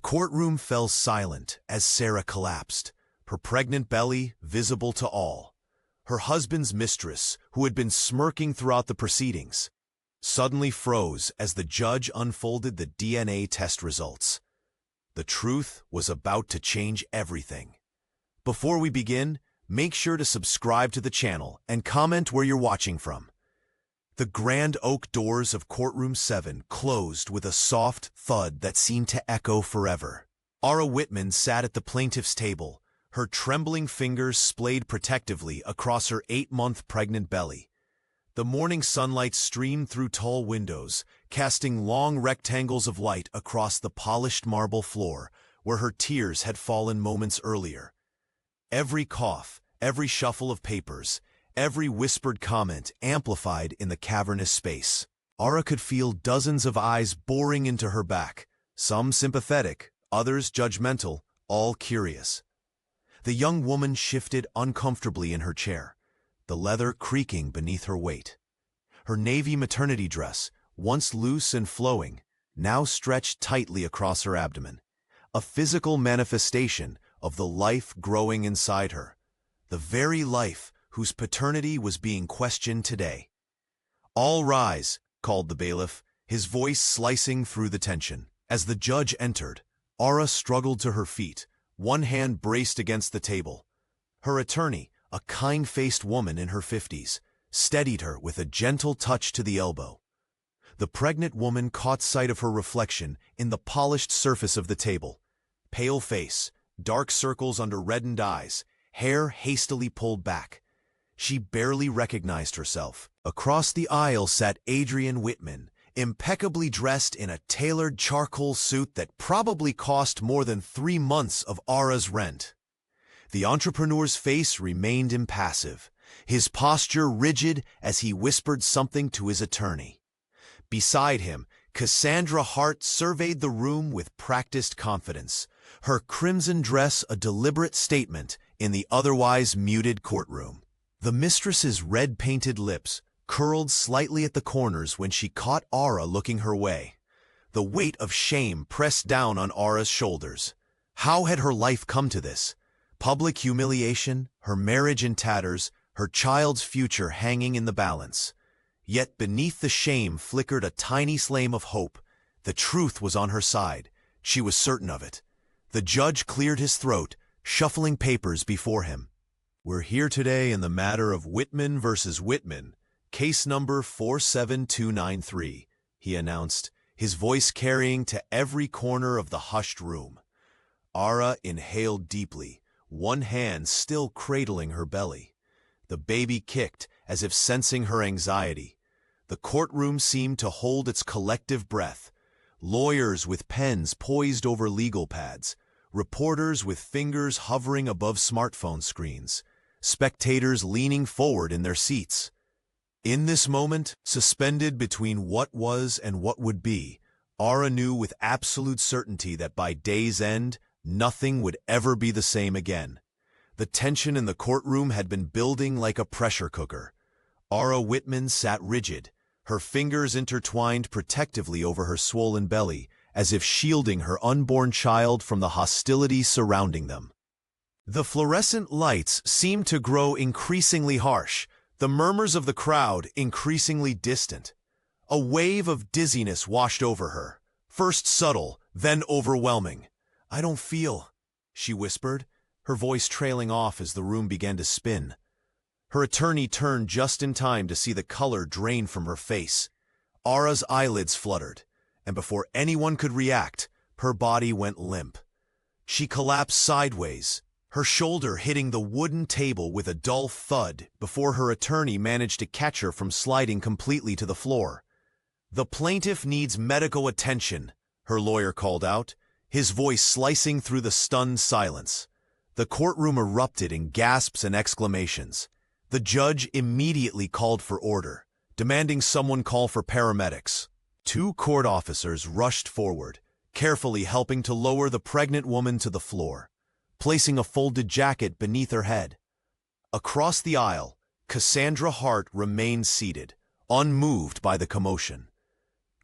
courtroom fell silent as Sarah collapsed, her pregnant belly visible to all. Her husband's mistress, who had been smirking throughout the proceedings, suddenly froze as the judge unfolded the DNA test results. The truth was about to change everything. Before we begin, make sure to subscribe to the channel and comment where you're watching from. The grand oak doors of Courtroom 7 closed with a soft thud that seemed to echo forever. Ara Whitman sat at the plaintiff's table, her trembling fingers splayed protectively across her 8-month pregnant belly. The morning sunlight streamed through tall windows, casting long rectangles of light across the polished marble floor where her tears had fallen moments earlier. Every cough, every shuffle of papers, every whispered comment amplified in the cavernous space. Ara could feel dozens of eyes boring into her back, some sympathetic, others judgmental, all curious. The young woman shifted uncomfortably in her chair, the leather creaking beneath her weight. Her navy maternity dress, once loose and flowing, now stretched tightly across her abdomen, a physical manifestation of the life growing inside her, the very life whose paternity was being questioned today. "All rise," called the bailiff, his voice slicing through the tension. As the judge entered, Ara struggled to her feet, one hand braced against the table. Her attorney, a kind-faced woman in her 50s, steadied her with a gentle touch to the elbow. The pregnant woman caught sight of her reflection in the polished surface of the table. Pale face, dark circles under reddened eyes, hair hastily pulled back. She barely recognized herself. Across the aisle sat Adrian Whitman, impeccably dressed in a tailored charcoal suit that probably cost more than 3 months of Ara's rent. The entrepreneur's face remained impassive, his posture rigid as he whispered something to his attorney. Beside him, Cassandra Hart surveyed the room with practiced confidence, her crimson dress a deliberate statement in the otherwise muted courtroom. The mistress's red-painted lips curled slightly at the corners when she caught Ara looking her way. The weight of shame pressed down on Ara's shoulders. How had her life come to this? Public humiliation, her marriage in tatters, her child's future hanging in the balance. Yet beneath the shame flickered a tiny flame of hope. The truth was on her side. She was certain of it. The judge cleared his throat, shuffling papers before him. "We're here today in the matter of Whitman versus Whitman, case number 47293, he announced, his voice carrying to every corner of the hushed room. Ara inhaled deeply, one hand still cradling her belly. The baby kicked, as if sensing her anxiety. The courtroom seemed to hold its collective breath. Lawyers with pens poised over legal pads, reporters with fingers hovering above smartphone screens, spectators leaning forward in their seats. In this moment, suspended between what was and what would be, Ara knew with absolute certainty that by day's end, nothing would ever be the same again. The tension in the courtroom had been building like a pressure cooker. Ara Whitman sat rigid, her fingers intertwined protectively over her swollen belly, as if shielding her unborn child from the hostility surrounding them. The fluorescent lights seemed to grow increasingly harsh, the murmurs of the crowd increasingly distant. A wave of dizziness washed over her, first subtle, then overwhelming. "I don't feel," she whispered, her voice trailing off as the room began to spin. Her attorney turned just in time to see the color drain from her face. Ara's eyelids fluttered, and before anyone could react, her body went limp. She collapsed sideways, her shoulder hitting the wooden table with a dull thud before her attorney managed to catch her from sliding completely to the floor. "The plaintiff needs medical attention," her lawyer called out, his voice slicing through the stunned silence. The courtroom erupted in gasps and exclamations. The judge immediately called for order, demanding someone call for paramedics. 2 court officers rushed forward, carefully helping to lower the pregnant woman to the floor, placing a folded jacket beneath her head. Across the aisle, Cassandra Hart remained seated, unmoved by the commotion.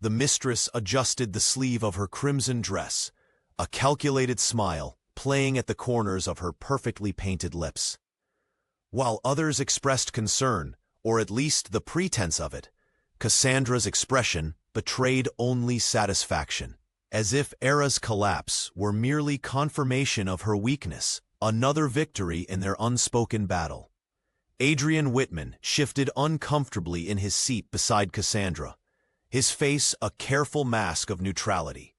The mistress adjusted the sleeve of her crimson dress, a calculated smile playing at the corners of her perfectly painted lips. While others expressed concern, or at least the pretense of it, Cassandra's expression betrayed only satisfaction, as if Era's collapse were merely confirmation of her weakness, another victory in their unspoken battle. Adrian Whitman shifted uncomfortably in his seat beside Cassandra, his face a careful mask of neutrality.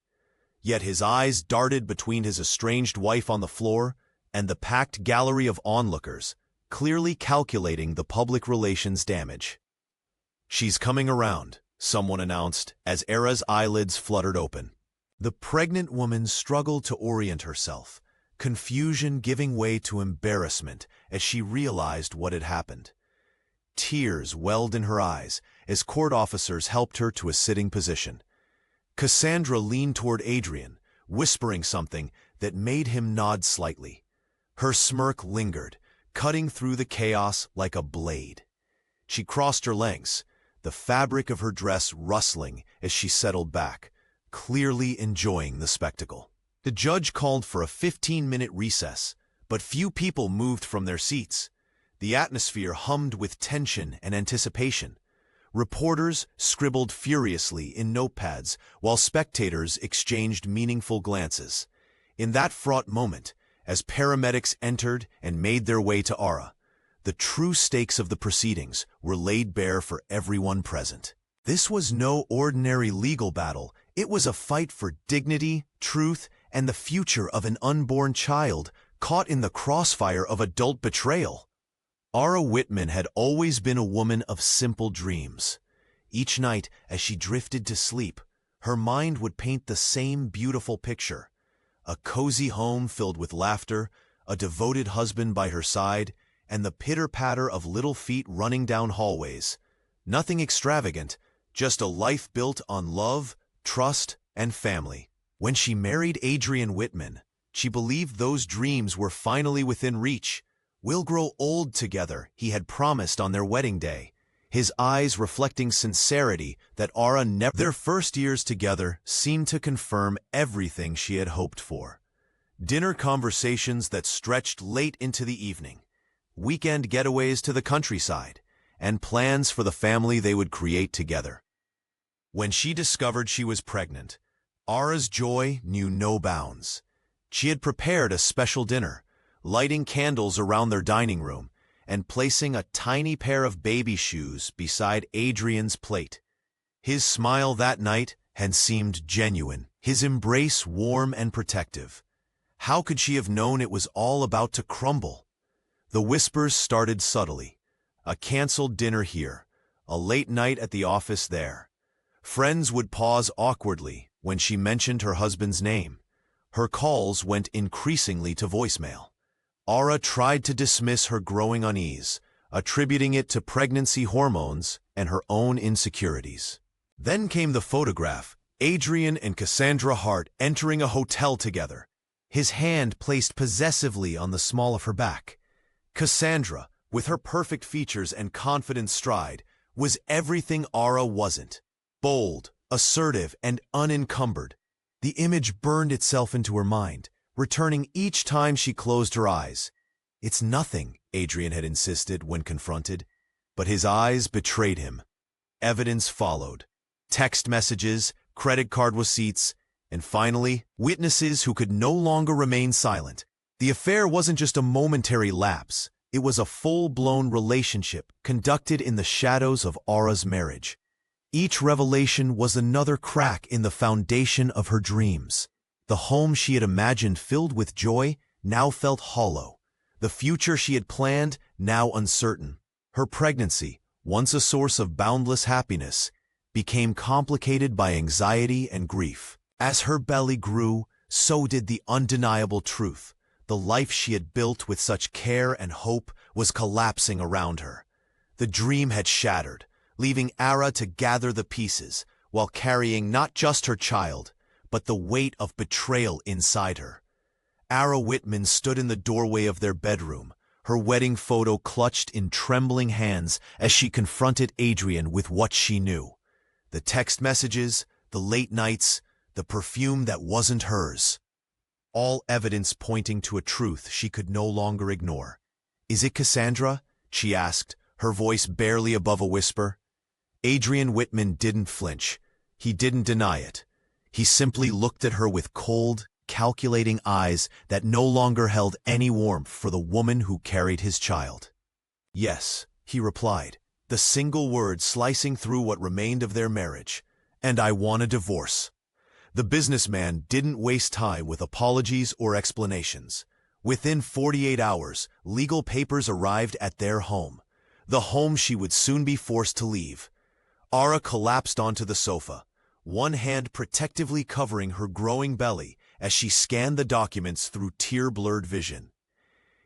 Yet his eyes darted between his estranged wife on the floor and the packed gallery of onlookers, clearly calculating the public relations damage. "She's coming around," someone announced as Era's eyelids fluttered open. The pregnant woman struggled to orient herself, confusion giving way to embarrassment as she realized what had happened. Tears welled in her eyes as court officers helped her to a sitting position. Cassandra leaned toward Adrian, whispering something that made him nod slightly. Her smirk lingered, cutting through the chaos like a blade. She crossed her legs, the fabric of her dress rustling as she settled back, clearly enjoying the spectacle. The judge called for a 15-minute recess, but few people moved from their seats. The atmosphere hummed with tension and anticipation. Reporters scribbled furiously in notepads while spectators exchanged meaningful glances. In that fraught moment, as paramedics entered and made their way to Ara, the true stakes of the proceedings were laid bare for everyone present. This was no ordinary legal battle. It was a fight for dignity, truth, and the future of an unborn child caught in the crossfire of adult betrayal. Ara Whitman had always been a woman of simple dreams. Each night, as she drifted to sleep, her mind would paint the same beautiful picture: a cozy home filled with laughter, a devoted husband by her side, and the pitter-patter of little feet running down hallways. Nothing extravagant, just a life built on love, trust, and family. When she married Adrian Whitman, she believed those dreams were finally within reach. "We'll grow old together," he had promised on their wedding day, his eyes reflecting sincerity that Ara never. Their first years together seemed to confirm everything she had hoped for. Dinner conversations that stretched late into the evening, weekend getaways to the countryside, and plans for the family they would create together. When she discovered she was pregnant, Ara's joy knew no bounds. She had prepared a special dinner, lighting candles around their dining room and placing a tiny pair of baby shoes beside Adrian's plate. His smile that night had seemed genuine, his embrace warm and protective. How could she have known it was all about to crumble? The whispers started subtly. A canceled dinner here, a late night at the office there. Friends would pause awkwardly when she mentioned her husband's name. Her calls went increasingly to voicemail. Ara tried to dismiss her growing unease, attributing it to pregnancy hormones and her own insecurities. Then came the photograph, Adrian and Cassandra Hart entering a hotel together, his hand placed possessively on the small of her back. Cassandra, with her perfect features and confident stride, was everything Ara wasn't: bold, assertive, and unencumbered. The image burned itself into her mind, returning each time she closed her eyes. "It's nothing," Adrian had insisted when confronted, but his eyes betrayed him. Evidence followed: text messages, credit card receipts, and finally, witnesses who could no longer remain silent. The affair wasn't just a momentary lapse. It was a full-blown relationship conducted in the shadows of Ara's marriage. Each revelation was another crack in the foundation of her dreams. The home she had imagined filled with joy now felt hollow. The future she had planned now uncertain. Her pregnancy, once a source of boundless happiness, became complicated by anxiety and grief. As her belly grew, so did the undeniable truth. The life she had built with such care and hope was collapsing around her. The dream had shattered, leaving Ara to gather the pieces, while carrying not just her child, but the weight of betrayal inside her. Ara Whitman stood in the doorway of their bedroom, her wedding photo clutched in trembling hands as she confronted Adrian with what she knew. The text messages, the late nights, the perfume that wasn't hers. all evidence pointing to a truth she could no longer ignore. "Is it Cassandra?" she asked, her voice barely above a whisper. Adrian Whitman didn't flinch. He didn't deny it. He simply looked at her with cold, calculating eyes that no longer held any warmth for the woman who carried his child. "Yes," he replied, the single word slicing through what remained of their marriage. "And I want a divorce." The businessman didn't waste time with apologies or explanations. Within 48 hours, legal papers arrived at their home, the home she would soon be forced to leave. Ara collapsed onto the sofa, one hand protectively covering her growing belly as she scanned the documents through tear-blurred vision.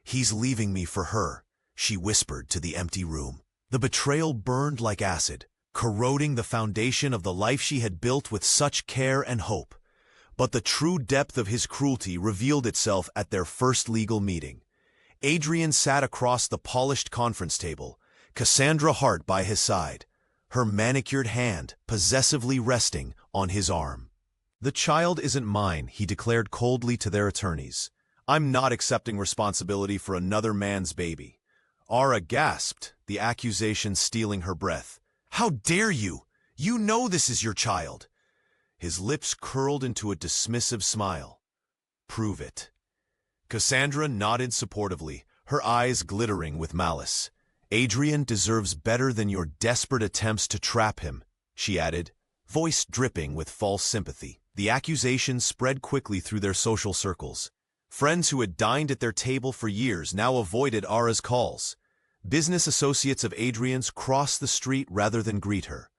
"He's leaving me for her," she whispered to the empty room. The betrayal burned like acid, corroding the foundation of the life she had built with such care and hope. But the true depth of his cruelty revealed itself at their first legal meeting. Adrian sat across the polished conference table, Cassandra Hart by his side, her manicured hand possessively resting on his arm. "The child isn't mine," he declared coldly to their attorneys. "I'm not accepting responsibility for another man's baby." Ara gasped, the accusation stealing her breath. "How dare you? You know this is your child." His lips curled into a dismissive smile. "Prove it." Cassandra nodded supportively, her eyes glittering with malice. "Adrian deserves better than your desperate attempts to trap him," she added, voice dripping with false sympathy. The accusation spread quickly through their social circles. Friends who had dined at their table for years now avoided Ara's calls. Business associates of Adrian's crossed the street rather than greet her.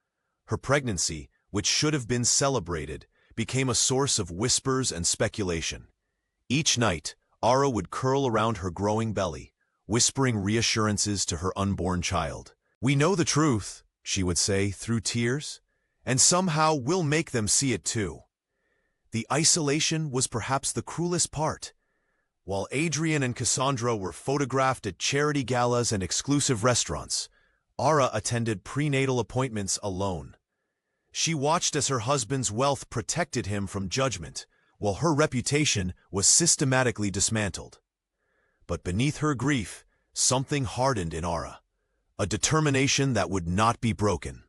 Her pregnancy, which should have been celebrated, became a source of whispers and speculation. Each night, Ara would curl around her growing belly, whispering reassurances to her unborn child. "We know the truth," she would say through tears, "and somehow we'll make them see it too." The isolation was perhaps the cruelest part. While Adrian and Cassandra were photographed at charity galas and exclusive restaurants, Ara attended prenatal appointments alone. She watched as her husband's wealth protected him from judgment, while her reputation was systematically dismantled. But beneath her grief, something hardened in Ara, a determination that would not be broken.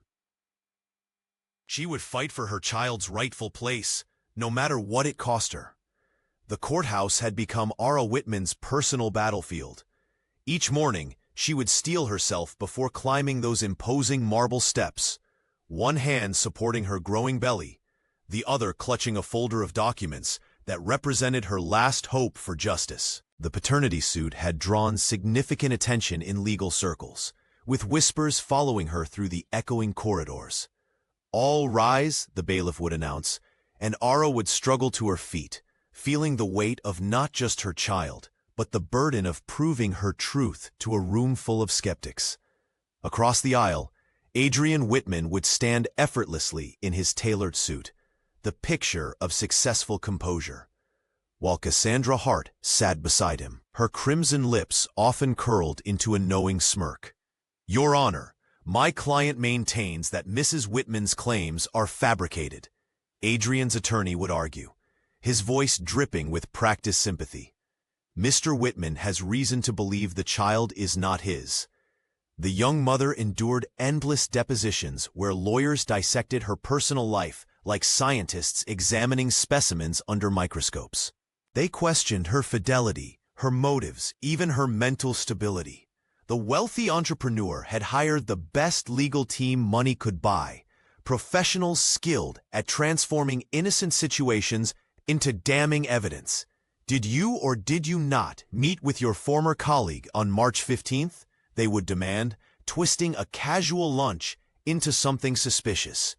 She would fight for her child's rightful place, no matter what it cost her. The courthouse had become Ara Whitman's personal battlefield. Each morning, she would steel herself before climbing those imposing marble steps, one hand supporting her growing belly, the other clutching a folder of documents that represented her last hope for justice. The paternity suit had drawn significant attention in legal circles, with whispers following her through the echoing corridors. "All rise," the bailiff would announce, and Ara would struggle to her feet, feeling the weight of not just her child, but the burden of proving her truth to a room full of skeptics. Across the aisle, Adrian Whitman would stand effortlessly in his tailored suit, the picture of successful composure, while Cassandra Hart sat beside him, her crimson lips often curled into a knowing smirk. "Your Honor, my client maintains that Mrs. Whitman's claims are fabricated," Adrian's attorney would argue, his voice dripping with practiced sympathy. "Mr. Whitman has reason to believe the child is not his." The young mother endured endless depositions where lawyers dissected her personal life like scientists examining specimens under microscopes. They questioned her fidelity, her motives, even her mental stability. The wealthy entrepreneur had hired the best legal team money could buy, professionals skilled at transforming innocent situations into damning evidence. "Did you or did you not meet with your former colleague on March 15th? They would demand, twisting a casual lunch into something suspicious.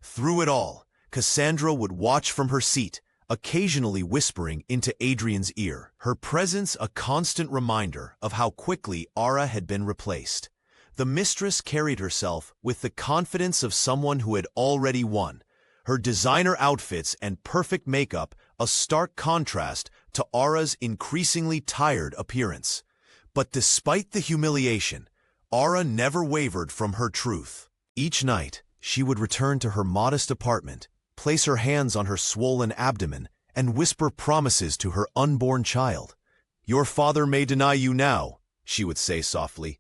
Through it all, Cassandra would watch from her seat, occasionally whispering into Adrian's ear, her presence a constant reminder of how quickly Ara had been replaced. The mistress carried herself with the confidence of someone who had already won, her designer outfits and perfect makeup a stark contrast to Ara's increasingly tired appearance. But despite the humiliation, Ara never wavered from her truth. Each night, she would return to her modest apartment, place her hands on her swollen abdomen, and whisper promises to her unborn child. "Your father may deny you now," she would say softly,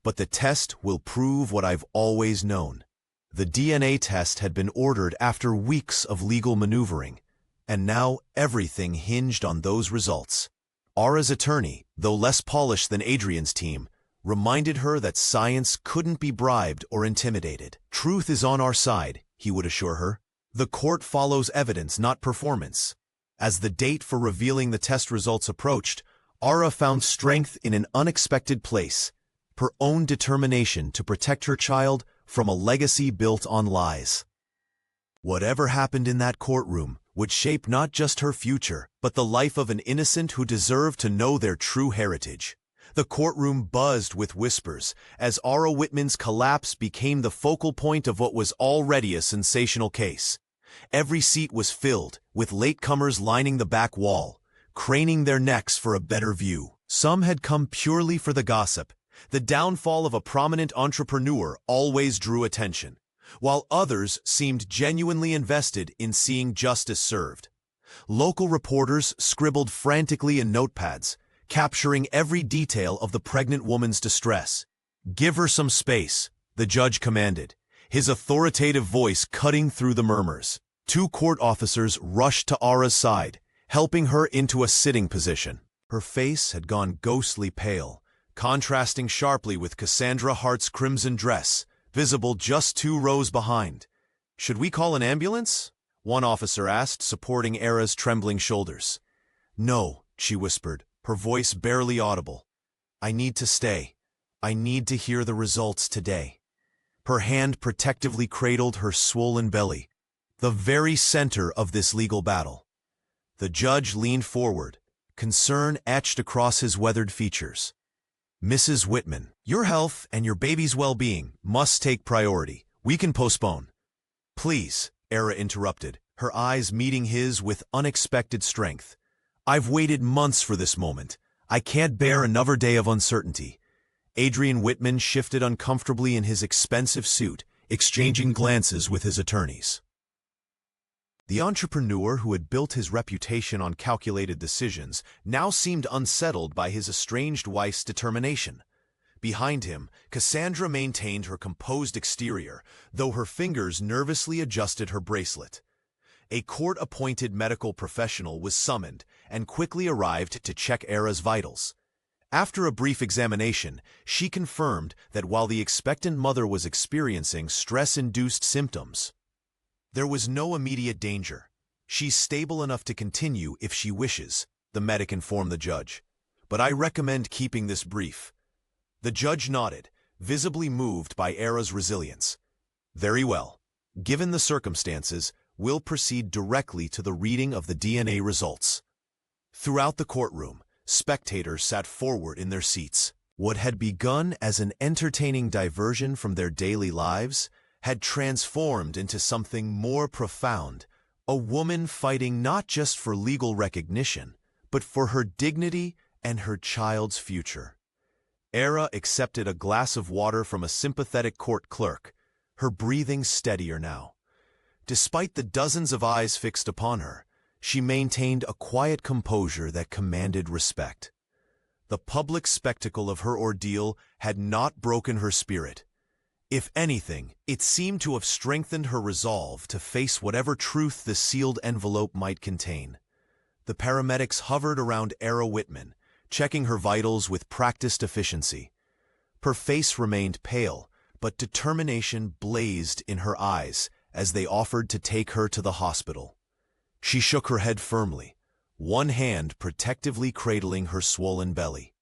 "but the test will prove what I've always known." The DNA test had been ordered after weeks of legal maneuvering, and now everything hinged on those results. Ara's attorney, though less polished than Adrian's team, reminded her that science couldn't be bribed or intimidated. "Truth is on our side," he would assure her. "The court follows evidence, not performance." As the date for revealing the test results approached, Ara found strength in an unexpected place: her own determination to protect her child from a legacy built on lies. Whatever happened in that courtroom would shape not just her future, but the life of an innocent who deserved to know their true heritage. The courtroom buzzed with whispers as Ara Whitman's collapse became the focal point of what was already a sensational case. Every seat was filled, with latecomers lining the back wall, craning their necks for a better view. Some had come purely for the gossip. The downfall of a prominent entrepreneur always drew attention, while others seemed genuinely invested in seeing justice served. Local reporters scribbled frantically in notepads, capturing every detail of the pregnant woman's distress. "Give her some space," the judge commanded, his authoritative voice cutting through the murmurs. 2 court officers rushed to Ara's side, helping her into a sitting position. Her face had gone ghostly pale, contrasting sharply with Cassandra Hart's crimson dress, visible just 2 rows behind. "Should we call an ambulance?" one officer asked, supporting Ara's trembling shoulders. "No," she whispered, her voice barely audible. "I need to stay. I need to hear the results today." Her hand protectively cradled her swollen belly, the very center of this legal battle. The judge leaned forward, concern etched across his weathered features. "Mrs. Whitman, your health and your baby's well-being must take priority. We can postpone." "Please," Ara interrupted, her eyes meeting his with unexpected strength. "I've waited months for this moment. I can't bear another day of uncertainty." Adrian Whitman shifted uncomfortably in his expensive suit, exchanging glances with his attorneys. The entrepreneur who had built his reputation on calculated decisions now seemed unsettled by his estranged wife's determination. Behind him, Cassandra maintained her composed exterior, though her fingers nervously adjusted her bracelet. A court-appointed medical professional was summoned and quickly arrived to check Ara's vitals. After a brief examination, she confirmed that while the expectant mother was experiencing stress-induced symptoms, there was no immediate danger. "She's stable enough to continue if she wishes," the medic informed the judge. "But I recommend keeping this brief." The judge nodded, visibly moved by Ara's resilience. "Very well. Given the circumstances, we'll proceed directly to the reading of the DNA results." Throughout the courtroom, spectators sat forward in their seats. What had begun as an entertaining diversion from their daily lives had transformed into something more profound, a woman fighting not just for legal recognition, but for her dignity and her child's future. Ara accepted a glass of water from a sympathetic court clerk, her breathing steadier now. Despite the dozens of eyes fixed upon her, she maintained a quiet composure that commanded respect. The public spectacle of her ordeal had not broken her spirit. If anything, it seemed to have strengthened her resolve to face whatever truth the sealed envelope might contain. The paramedics hovered around Ara Whitman, checking her vitals with practiced efficiency. Her face remained pale, but determination blazed in her eyes as they offered to take her to the hospital. She shook her head firmly, one hand protectively cradling her swollen belly.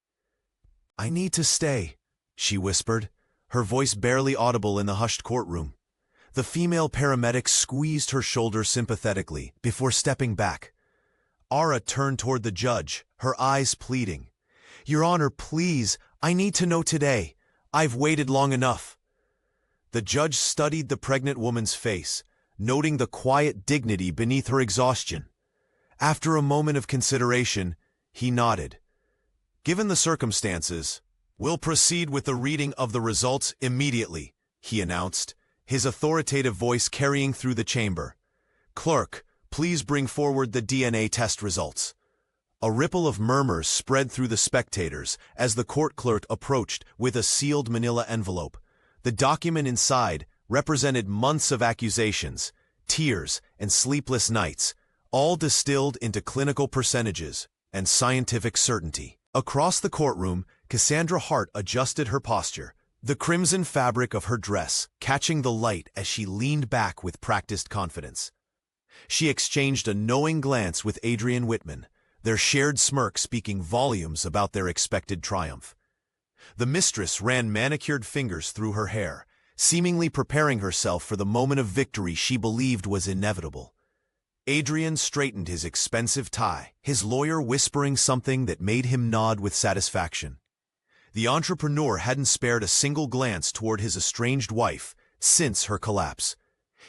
"I need to stay," she whispered, her voice barely audible in the hushed courtroom. The female paramedic squeezed her shoulder sympathetically before stepping back. Ara turned toward the judge, her eyes pleading. "Your Honor, please, I need to know today. I've waited long enough." The judge studied the pregnant woman's face, noting the quiet dignity beneath her exhaustion. After a moment of consideration, he nodded. "Given the circumstances, we'll proceed with the reading of the results immediately," he announced, his authoritative voice carrying through the chamber. "Clerk, Please bring forward the DNA test results." A ripple of murmurs spread through the spectators as the court clerk approached with a sealed manila envelope. The document inside represented months of accusations, tears, and sleepless nights, all distilled into clinical percentages and scientific certainty. Across the courtroom, Cassandra Hart adjusted her posture, the crimson fabric of her dress catching the light as she leaned back with practiced confidence. She exchanged a knowing glance with Adrian Whitman, their shared smirk speaking volumes about their expected triumph. The mistress ran manicured fingers through her hair, seemingly preparing herself for the moment of victory she believed was inevitable. Adrian straightened his expensive tie, his lawyer whispering something that made him nod with satisfaction. The entrepreneur hadn't spared a single glance toward his estranged wife since her collapse.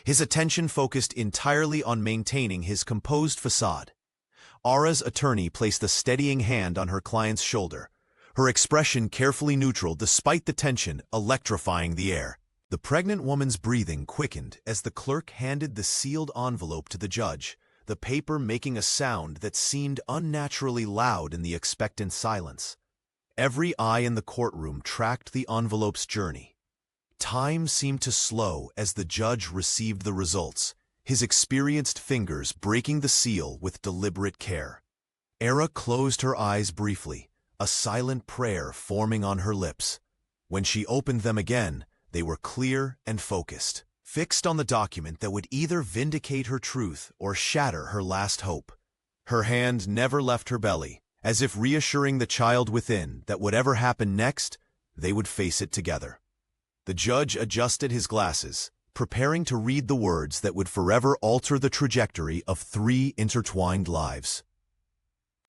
His attention focused entirely on maintaining his composed facade. Ara's attorney placed a steadying hand on her client's shoulder, her expression carefully neutral despite the tension electrifying the air. The pregnant woman's breathing quickened as the clerk handed the sealed envelope to the judge, the paper making a sound that seemed unnaturally loud in the expectant silence. Every eye in the courtroom tracked the envelope's journey. Time seemed to slow as the judge received the results, his experienced fingers breaking the seal with deliberate care. Ara closed her eyes briefly, a silent prayer forming on her lips. When she opened them again, they were clear and focused, fixed on the document that would either vindicate her truth or shatter her last hope. Her hand never left her belly, as if reassuring the child within that whatever happened next, they would face it together. The judge adjusted his glasses, preparing to read the words that would forever alter the trajectory of 3 intertwined lives.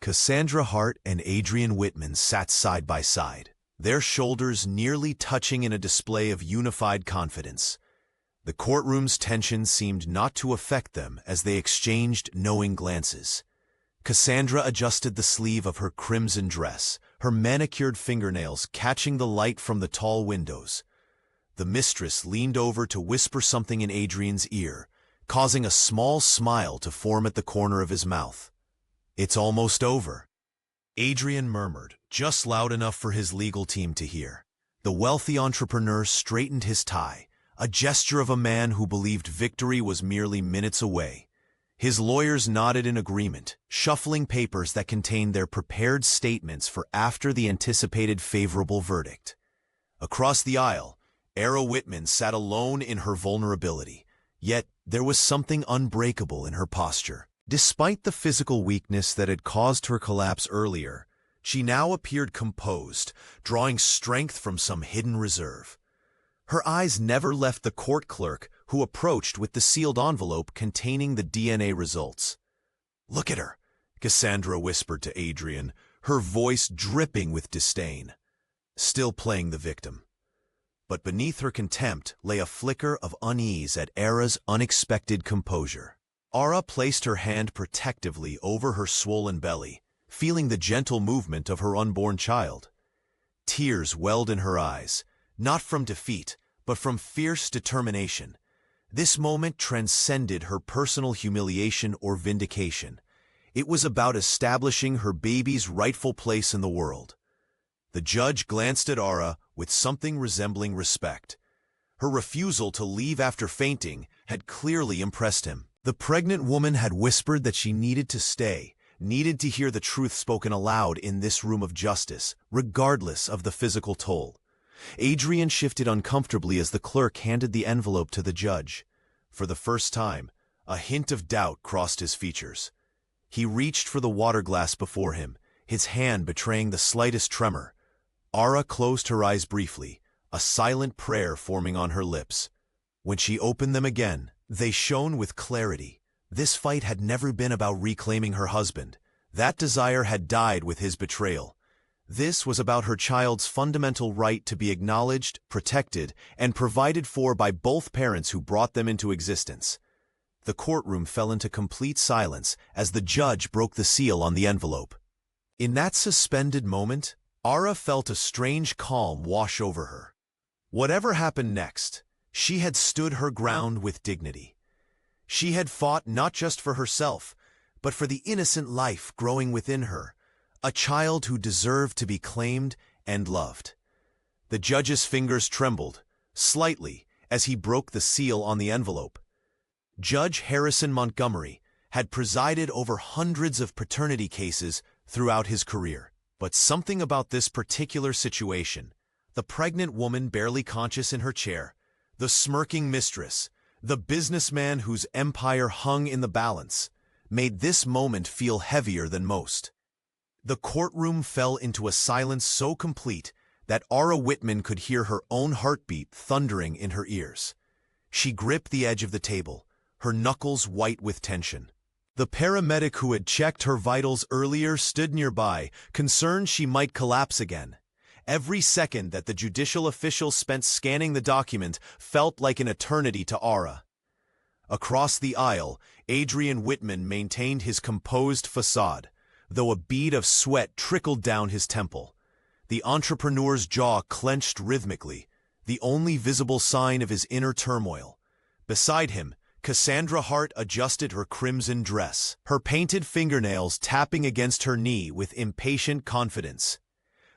Cassandra Hart and Adrian Whitman sat side by side, their shoulders nearly touching in a display of unified confidence. The courtroom's tension seemed not to affect them as they exchanged knowing glances. Cassandra adjusted the sleeve of her crimson dress, her manicured fingernails catching the light from the tall windows. The mistress leaned over to whisper something in Adrian's ear, causing a small smile to form at the corner of his mouth. "It's almost over," Adrian murmured, just loud enough for his legal team to hear. The wealthy entrepreneur straightened his tie, a gesture of a man who believed victory was merely minutes away. His lawyers nodded in agreement, shuffling papers that contained their prepared statements for after the anticipated favorable verdict. Across the aisle, Ara Whitman sat alone in her vulnerability, yet there was something unbreakable in her posture. Despite the physical weakness that had caused her collapse earlier, she now appeared composed, drawing strength from some hidden reserve. Her eyes never left the court clerk who approached with the sealed envelope containing the DNA results. "Look at her," Cassandra whispered to Adrian, her voice dripping with disdain, still playing the victim. But beneath her contempt lay a flicker of unease at Ara's unexpected composure. Ara placed her hand protectively over her swollen belly, feeling the gentle movement of her unborn child. Tears welled in her eyes, not from defeat, but from fierce determination. This moment transcended her personal humiliation or vindication. It was about establishing her baby's rightful place in the world. The judge glanced at Ara with something resembling respect. Her refusal to leave after fainting had clearly impressed him. The pregnant woman had whispered that she needed to stay, needed to hear the truth spoken aloud in this room of justice, regardless of the physical toll. Adrian shifted uncomfortably as the clerk handed the envelope to the judge. For the first time, a hint of doubt crossed his features. He reached for the water glass before him, his hand betraying the slightest tremor. Ara closed her eyes briefly, a silent prayer forming on her lips. When she opened them again, they shone with clarity. This fight had never been about reclaiming her husband. That desire had died with his betrayal. This was about her child's fundamental right to be acknowledged, protected, and provided for by both parents who brought them into existence. The courtroom fell into complete silence as the judge broke the seal on the envelope. In that suspended moment, Ara felt a strange calm wash over her. Whatever happened next, she had stood her ground with dignity. She had fought not just for herself, but for the innocent life growing within her, a child who deserved to be claimed and loved. The judge's fingers trembled, slightly, as he broke the seal on the envelope. Judge Harrison Montgomery had presided over hundreds of paternity cases throughout his career. But something about this particular situation, the pregnant woman barely conscious in her chair, the smirking mistress, the businessman whose empire hung in the balance, made this moment feel heavier than most. The courtroom fell into a silence so complete that Ara Whitman could hear her own heartbeat thundering in her ears. She gripped the edge of the table, her knuckles white with tension. The paramedic who had checked her vitals earlier stood nearby, concerned she might collapse again. Every second that the judicial official spent scanning the document felt like an eternity to Ara. Across the aisle, Adrian Whitman maintained his composed facade, though a bead of sweat trickled down his temple. The entrepreneur's jaw clenched rhythmically, the only visible sign of his inner turmoil. Beside him, Cassandra Hart adjusted her crimson dress, her painted fingernails tapping against her knee with impatient confidence.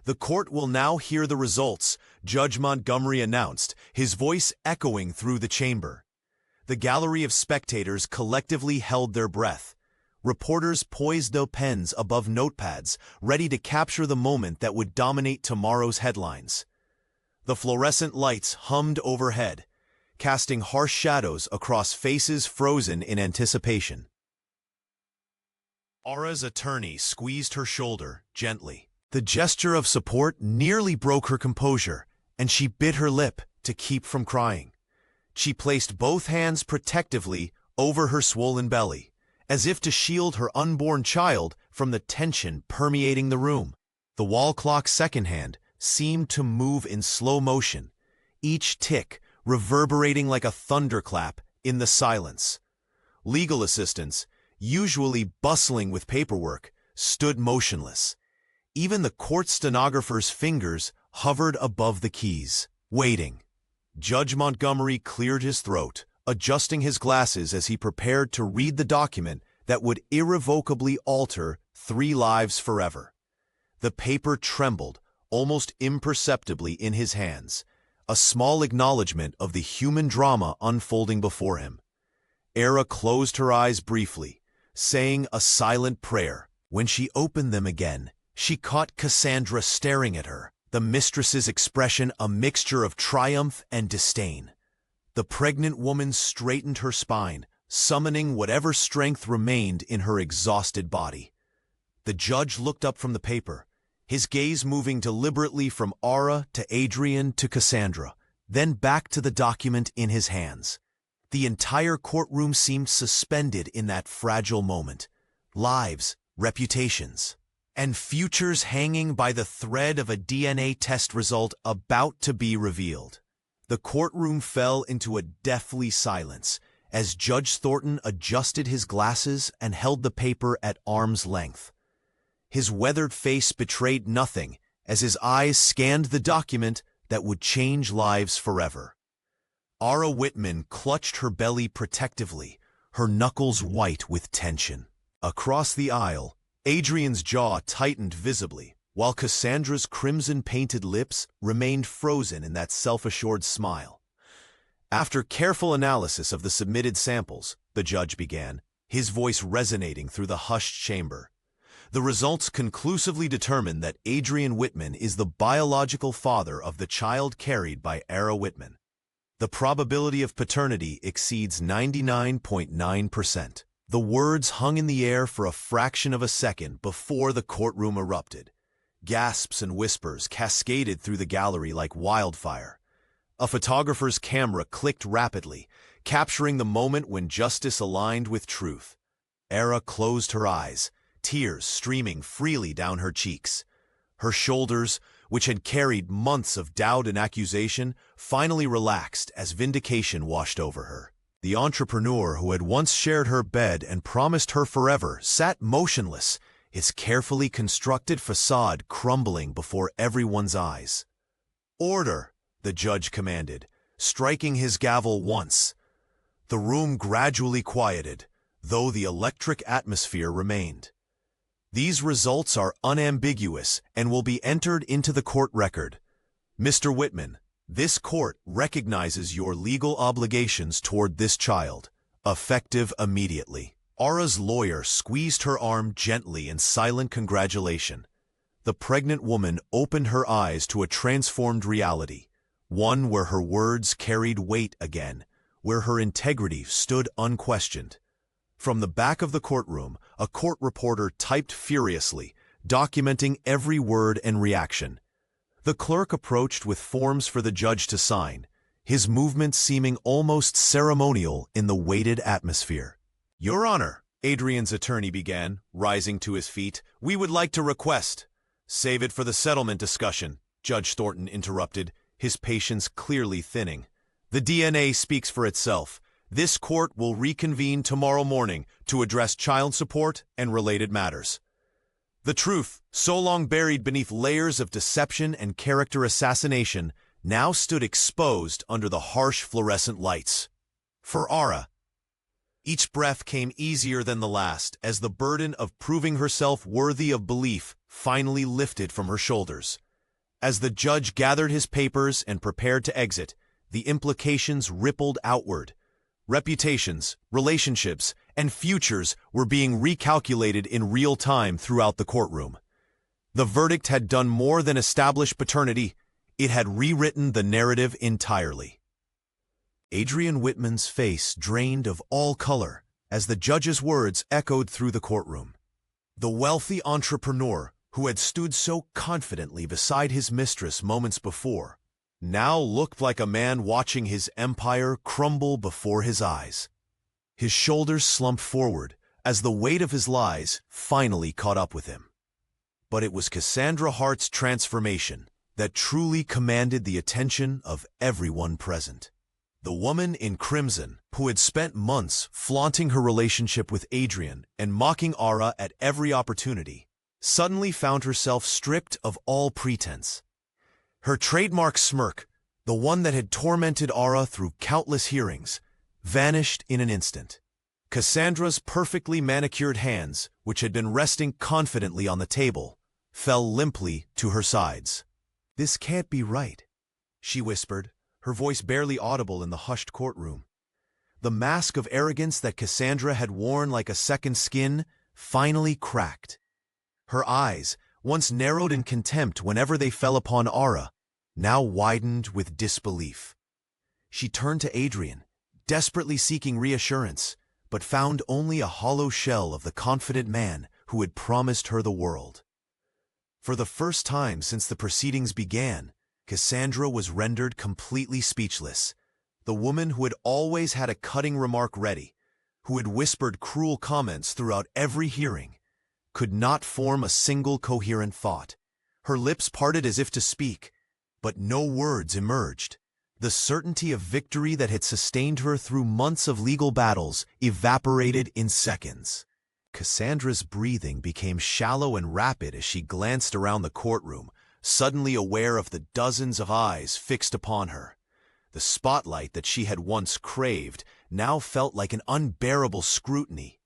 "The court will now hear the results," Judge Montgomery announced, his voice echoing through the chamber. The gallery of spectators collectively held their breath. Reporters poised their pens above notepads, ready to capture the moment that would dominate tomorrow's headlines. The fluorescent lights hummed overhead, casting harsh shadows across faces frozen in anticipation. Ara's attorney squeezed her shoulder gently. The gesture of support nearly broke her composure, and she bit her lip to keep from crying. She placed both hands protectively over her swollen belly, as if to shield her unborn child from the tension permeating the room. The wall clock's second hand seemed to move in slow motion, each tick reverberating like a thunderclap in the silence. Legal assistants, usually bustling with paperwork, stood motionless. Even the court stenographer's fingers hovered above the keys, waiting. Judge Montgomery cleared his throat, adjusting his glasses as he prepared to read the document that would irrevocably alter 3 lives forever. The paper trembled, almost imperceptibly in his hands, a small acknowledgement of the human drama unfolding before him. Ara closed her eyes briefly, saying a silent prayer. When she opened them again, she caught Cassandra staring at her, the mistress's expression a mixture of triumph and disdain. The pregnant woman straightened her spine, summoning whatever strength remained in her exhausted body. The judge looked up from the paper, his gaze moving deliberately from Ara to Adrian to Cassandra, then back to the document in his hands. The entire courtroom seemed suspended in that fragile moment. Lives, reputations, and futures hanging by the thread of a DNA test result about to be revealed. The courtroom fell into a deathly silence as Judge Thornton adjusted his glasses and held the paper at arm's length. His weathered face betrayed nothing as his eyes scanned the document that would change lives forever. Ara Whitman clutched her belly protectively, her knuckles white with tension. Across the aisle, Adrian's jaw tightened visibly, while Cassandra's crimson-painted lips remained frozen in that self-assured smile. After careful analysis of the submitted samples, the judge began, his voice resonating through the hushed chamber. The results conclusively determined that Adrian Whitman is the biological father of the child carried by Ara Whitman. The probability of paternity exceeds 99.9%. The words hung in the air for a fraction of a second before the courtroom erupted. Gasps and whispers cascaded through the gallery like wildfire. A photographer's camera clicked rapidly, capturing the moment when justice aligned with truth. Ara closed her eyes, tears streaming freely down her cheeks. Her shoulders, which had carried months of doubt and accusation, finally relaxed as vindication washed over her. The entrepreneur who had once shared her bed and promised her forever sat motionless, his carefully constructed facade crumbling before everyone's eyes. "Order," the judge commanded, striking his gavel once. The room gradually quieted, though the electric atmosphere remained. These results are unambiguous and will be entered into the court record. Mr. Whitman, this court recognizes your legal obligations toward this child, effective immediately. Ara's lawyer squeezed her arm gently in silent congratulation. The pregnant woman opened her eyes to a transformed reality, one where her words carried weight again, where her integrity stood unquestioned. From the back of the courtroom, a court reporter typed furiously, documenting every word and reaction. The clerk approached with forms for the judge to sign, his movements seeming almost ceremonial in the weighted atmosphere. "Your Honor," Adrian's attorney began, rising to his feet, "we would like to request—" "Save it for the settlement discussion," Judge Thornton interrupted, his patience clearly thinning. "The DNA speaks for itself. This court will reconvene tomorrow morning to address child support and related matters." The truth, so long buried beneath layers of deception and character assassination, now stood exposed under the harsh fluorescent lights. For Ara, each breath came easier than the last as the burden of proving herself worthy of belief finally lifted from her shoulders. As the judge gathered his papers and prepared to exit, the implications rippled outward. Reputations, relationships, and futures were being recalculated in real time throughout the courtroom. The verdict had done more than establish paternity, it had rewritten the narrative entirely. Adrian Whitman's face drained of all color as the judge's words echoed through the courtroom. The wealthy entrepreneur who had stood so confidently beside his mistress moments before now looked like a man watching his empire crumble before his eyes. His shoulders slumped forward as the weight of his lies finally caught up with him. But it was Cassandra Hart's transformation that truly commanded the attention of everyone present. The woman in crimson, who had spent months flaunting her relationship with Adrian and mocking Ara at every opportunity, suddenly found herself stripped of all pretense. Her trademark smirk, the one that had tormented Ara through countless hearings, vanished in an instant. Cassandra's perfectly manicured hands, which had been resting confidently on the table, fell limply to her sides. "This can't be right," she whispered, her voice barely audible in the hushed courtroom. The mask of arrogance that Cassandra had worn like a second skin finally cracked. Her eyes, once narrowed in contempt whenever they fell upon Ara, now widened with disbelief. She turned to Adrian, desperately seeking reassurance, but found only a hollow shell of the confident man who had promised her the world. For the first time since the proceedings began, Cassandra was rendered completely speechless. The woman who had always had a cutting remark ready, who had whispered cruel comments throughout every hearing, could not form a single coherent thought. Her lips parted as if to speak, but no words emerged. The certainty of victory that had sustained her through months of legal battles evaporated in seconds. Cassandra's breathing became shallow and rapid as she glanced around the courtroom, suddenly aware of the dozens of eyes fixed upon her. The spotlight that she had once craved now felt like an unbearable scrutiny.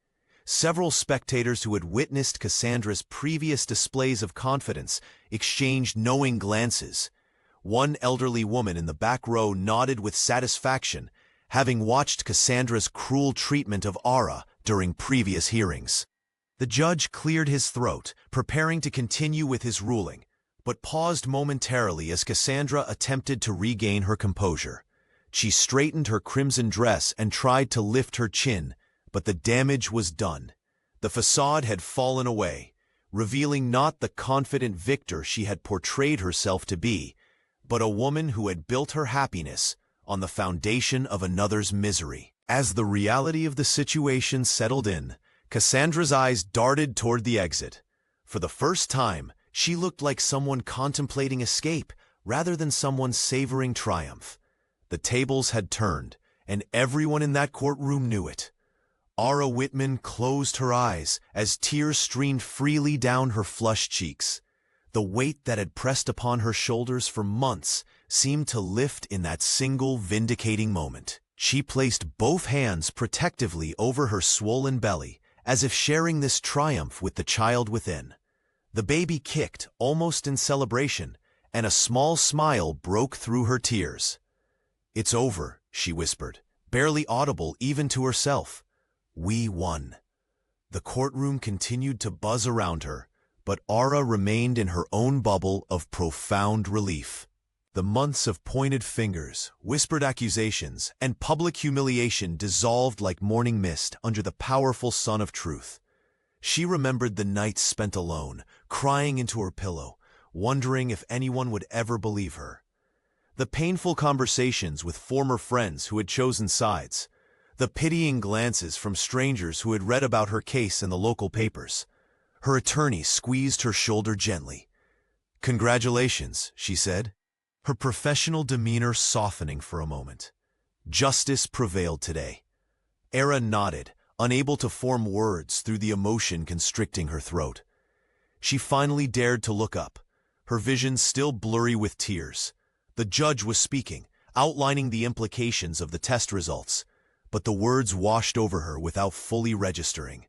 Several spectators who had witnessed Cassandra's previous displays of confidence exchanged knowing glances. One elderly woman in the back row nodded with satisfaction, having watched Cassandra's cruel treatment of Ara during previous hearings. The judge cleared his throat, preparing to continue with his ruling, but paused momentarily as Cassandra attempted to regain her composure. She straightened her crimson dress and tried to lift her chin, but the damage was done. The facade had fallen away, revealing not the confident victor she had portrayed herself to be, but a woman who had built her happiness on the foundation of another's misery. As the reality of the situation settled in, Cassandra's eyes darted toward the exit. For the first time, she looked like someone contemplating escape rather than someone savoring triumph. The tables had turned, and everyone in that courtroom knew it. Ara Whitman closed her eyes as tears streamed freely down her flushed cheeks. The weight that had pressed upon her shoulders for months seemed to lift in that single vindicating moment. She placed both hands protectively over her swollen belly, as if sharing this triumph with the child within. The baby kicked, almost in celebration, and a small smile broke through her tears. "It's over," she whispered, barely audible even to herself. "We won." The courtroom continued to buzz around her, but Aura remained in her own bubble of profound relief. The months of pointed fingers, whispered accusations, and public humiliation dissolved like morning mist under the powerful sun of truth. She remembered the nights spent alone, crying into her pillow, wondering if anyone would ever believe her. The painful conversations with former friends who had chosen sides. The pitying glances from strangers who had read about her case in the local papers. Her attorney squeezed her shoulder gently. "Congratulations," she said, her professional demeanor softening for a moment. Justice prevailed today. Era nodded, unable to form words through the emotion constricting her throat. She finally dared to look up, her vision still blurry with tears. The judge was speaking, outlining the implications of the test results, but the words washed over her without fully registering.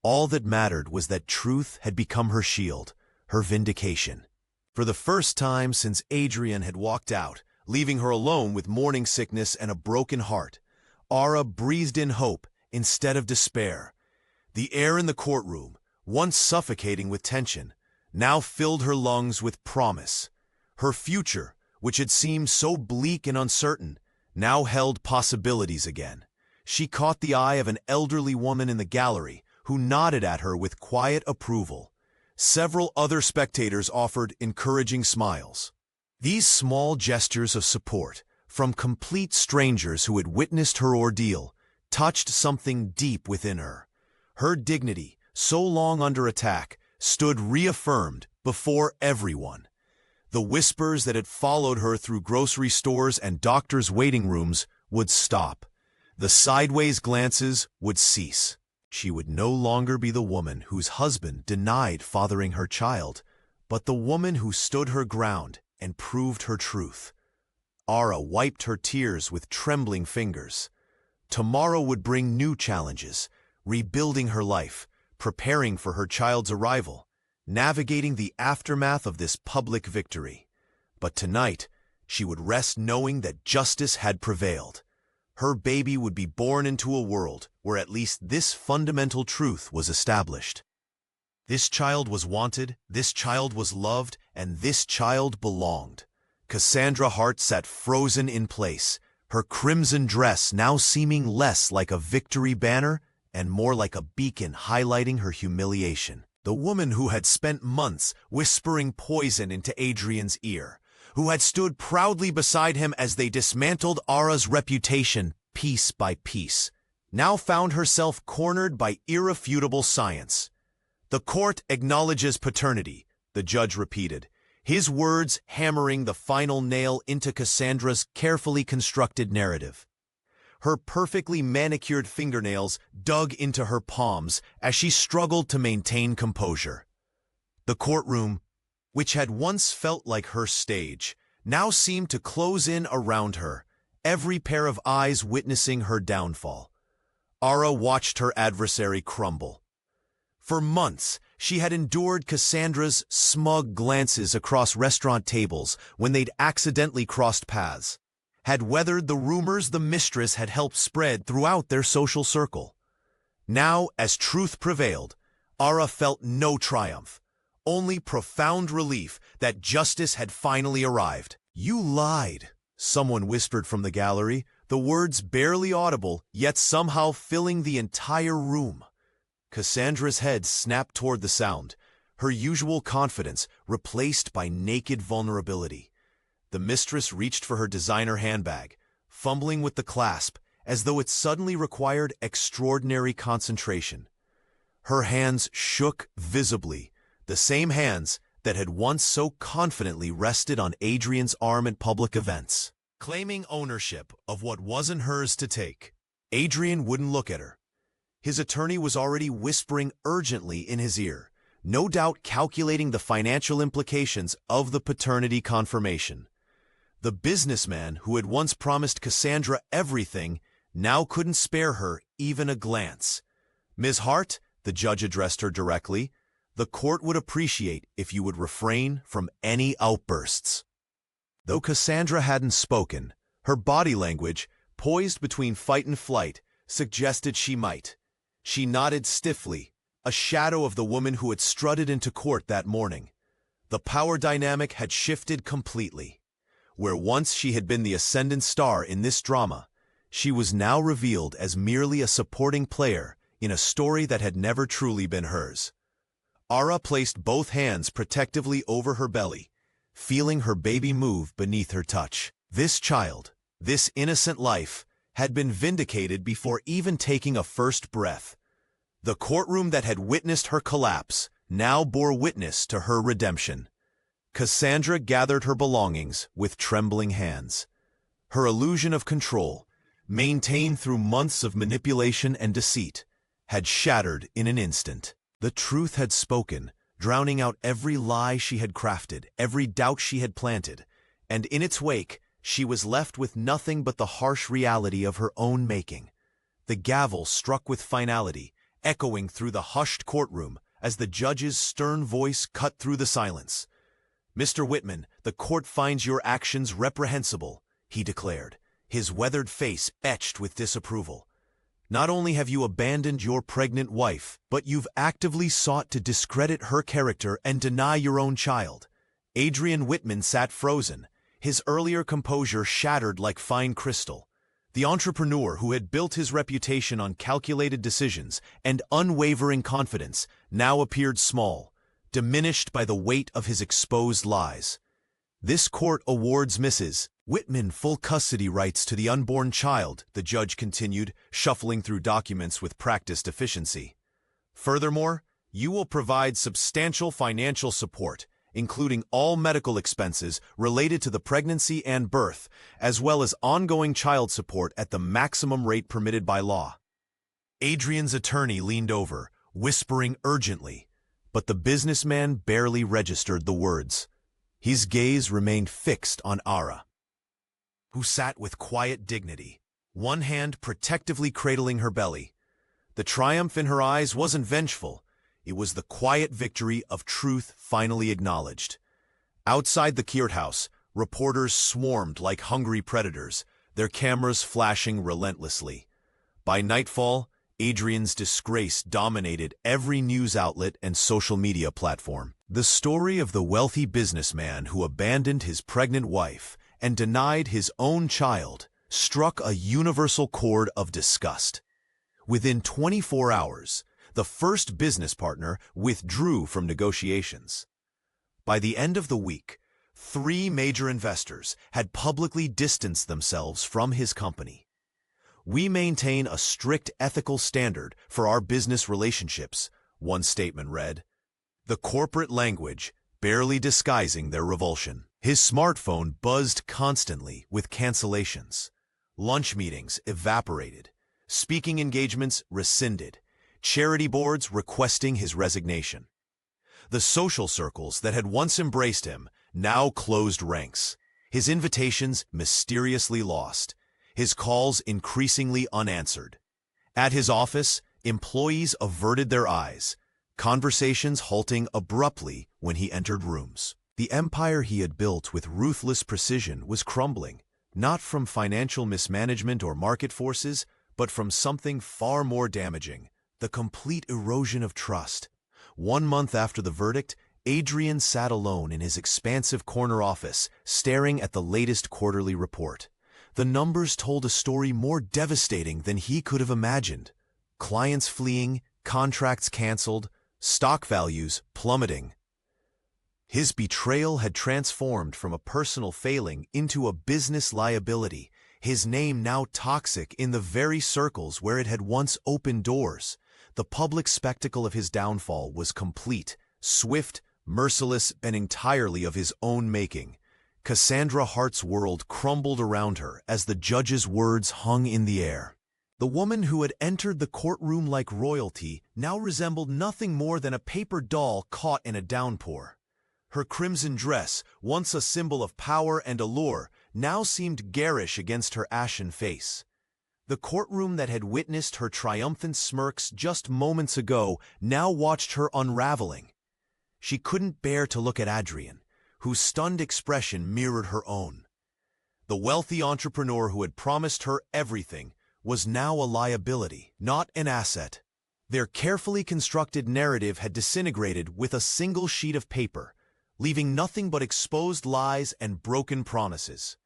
All that mattered was that truth had become her shield, her vindication. For the first time since Adrian had walked out, leaving her alone with morning sickness and a broken heart, Aura breathed in hope instead of despair. The air in the courtroom, once suffocating with tension, now filled her lungs with promise. Her future, which had seemed so bleak and uncertain, now held possibilities again. She caught the eye of an elderly woman in the gallery who nodded at her with quiet approval. Several other spectators offered encouraging smiles. These small gestures of support, from complete strangers who had witnessed her ordeal, touched something deep within her. Her dignity, so long under attack, stood reaffirmed before everyone. The whispers that had followed her through grocery stores and doctors' waiting rooms would stop. The sideways glances would cease. She would no longer be the woman whose husband denied fathering her child, but the woman who stood her ground and proved her truth. Aura wiped her tears with trembling fingers. Tomorrow would bring new challenges, rebuilding her life, preparing for her child's arrival, navigating the aftermath of this public victory. But tonight, she would rest knowing that justice had prevailed. Her baby would be born into a world where at least this fundamental truth was established. This child was wanted, this child was loved, and this child belonged. Cassandra Hart sat frozen in place, her crimson dress now seeming less like a victory banner and more like a beacon highlighting her humiliation. The woman who had spent months whispering poison into Adrian's ear, who had stood proudly beside him as they dismantled Aura's reputation piece by piece, now found herself cornered by irrefutable science. "The court acknowledges paternity," the judge repeated, his words hammering the final nail into Cassandra's carefully constructed narrative. Her perfectly manicured fingernails dug into her palms as she struggled to maintain composure. The courtroom, which had once felt like her stage, now seemed to close in around her, every pair of eyes witnessing her downfall. Aura watched her adversary crumble. For months, she had endured Cassandra's smug glances across restaurant tables when they'd accidentally crossed paths, had weathered the rumors the Mistress had helped spread throughout their social circle. Now, as truth prevailed, Aura felt no triumph, only profound relief that justice had finally arrived. "You lied," someone whispered from the gallery, the words barely audible, yet somehow filling the entire room. Cassandra's head snapped toward the sound, her usual confidence replaced by naked vulnerability. The Mistress reached for her designer handbag, fumbling with the clasp as though it suddenly required extraordinary concentration. Her hands shook visibly, the same hands that had once so confidently rested on Adrian's arm at public events. Claiming ownership of what wasn't hers to take, Adrian wouldn't look at her. His attorney was already whispering urgently in his ear, no doubt calculating the financial implications of the paternity confirmation. The businessman who had once promised Cassandra everything now couldn't spare her even a glance. "Ms. Hart," the judge addressed her directly, "the court would appreciate if you would refrain from any outbursts." Though Cassandra hadn't spoken, her body language, poised between fight and flight, suggested she might. She nodded stiffly, a shadow of the woman who had strutted into court that morning. The power dynamic had shifted completely. Where once she had been the ascendant star in this drama, she was now revealed as merely a supporting player in a story that had never truly been hers. Ara placed both hands protectively over her belly, feeling her baby move beneath her touch. This child, this innocent life, had been vindicated before even taking a first breath. The courtroom that had witnessed her collapse now bore witness to her redemption. Cassandra gathered her belongings with trembling hands. Her illusion of control, maintained through months of manipulation and deceit, had shattered in an instant. The truth had spoken, drowning out every lie she had crafted, every doubt she had planted, and in its wake, she was left with nothing but the harsh reality of her own making. The gavel struck with finality, echoing through the hushed courtroom as the judge's stern voice cut through the silence. "Mr. Whitman, the court finds your actions reprehensible," he declared, his weathered face etched with disapproval. "Not only have you abandoned your pregnant wife, but you've actively sought to discredit her character and deny your own child." Adrian Whitman sat frozen, his earlier composure shattered like fine crystal. The entrepreneur who had built his reputation on calculated decisions and unwavering confidence now appeared small, diminished by the weight of his exposed lies. "This court awards Mrs. Whitman full custody rights to the unborn child," the judge continued, shuffling through documents with practiced efficiency. "Furthermore, you will provide substantial financial support, including all medical expenses related to the pregnancy and birth, as well as ongoing child support at the maximum rate permitted by law." Adrian's attorney leaned over, whispering urgently, but the businessman barely registered the words. His gaze remained fixed on Ara, who sat with quiet dignity, one hand protectively cradling her belly. The triumph in her eyes wasn't vengeful. It was the quiet victory of truth finally acknowledged. Outside the courthouse, reporters swarmed like hungry predators, their cameras flashing relentlessly. By nightfall, Adrian's disgrace dominated every news outlet and social media platform. The story of the wealthy businessman who abandoned his pregnant wife and denied his own child struck a universal chord of disgust. Within 24 hours, the first business partner withdrew from negotiations. By the end of the week, 3 major investors had publicly distanced themselves from his company. "We maintain a strict ethical standard for our business relationships," one statement read, the corporate language barely disguising their revulsion. His smartphone buzzed constantly with cancellations. Lunch meetings evaporated. Speaking engagements rescinded. Charity boards requesting his resignation. The social circles that had once embraced him now closed ranks. His invitations mysteriously lost. His calls increasingly unanswered. At his office, employees averted their eyes, conversations halting abruptly when he entered rooms. The empire he had built with ruthless precision was crumbling, not from financial mismanagement or market forces, but from something far more damaging: the complete erosion of trust. 1 month after the verdict, Adrian sat alone in his expansive corner office, staring at the latest quarterly report. The numbers told a story more devastating than he could have imagined. Clients fleeing, contracts canceled, stock values plummeting. His betrayal had transformed from a personal failing into a business liability, his name now toxic in the very circles where it had once opened doors. The public spectacle of his downfall was complete, swift, merciless, and entirely of his own making. Cassandra Hart's world crumbled around her as the judge's words hung in the air. The woman who had entered the courtroom like royalty now resembled nothing more than a paper doll caught in a downpour. Her crimson dress, once a symbol of power and allure, now seemed garish against her ashen face. The courtroom that had witnessed her triumphant smirks just moments ago now watched her unraveling. She couldn't bear to look at Adrian, whose stunned expression mirrored her own. The wealthy entrepreneur who had promised her everything was now a liability, not an asset. Their carefully constructed narrative had disintegrated with a single sheet of paper, leaving nothing but exposed lies and broken promises.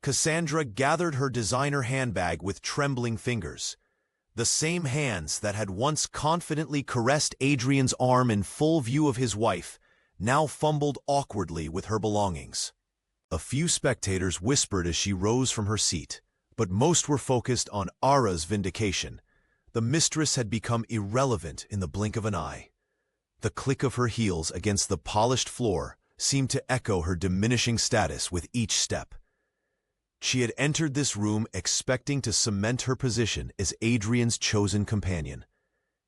Cassandra gathered her designer handbag with trembling fingers. The same hands that had once confidently caressed Adrian's arm in full view of his wife now fumbled awkwardly with her belongings. A few spectators whispered as she rose from her seat, but most were focused on Ara's vindication. The mistress had become irrelevant in the blink of an eye. The click of her heels against the polished floor seemed to echo her diminishing status with each step. She had entered this room expecting to cement her position as Adrian's chosen companion.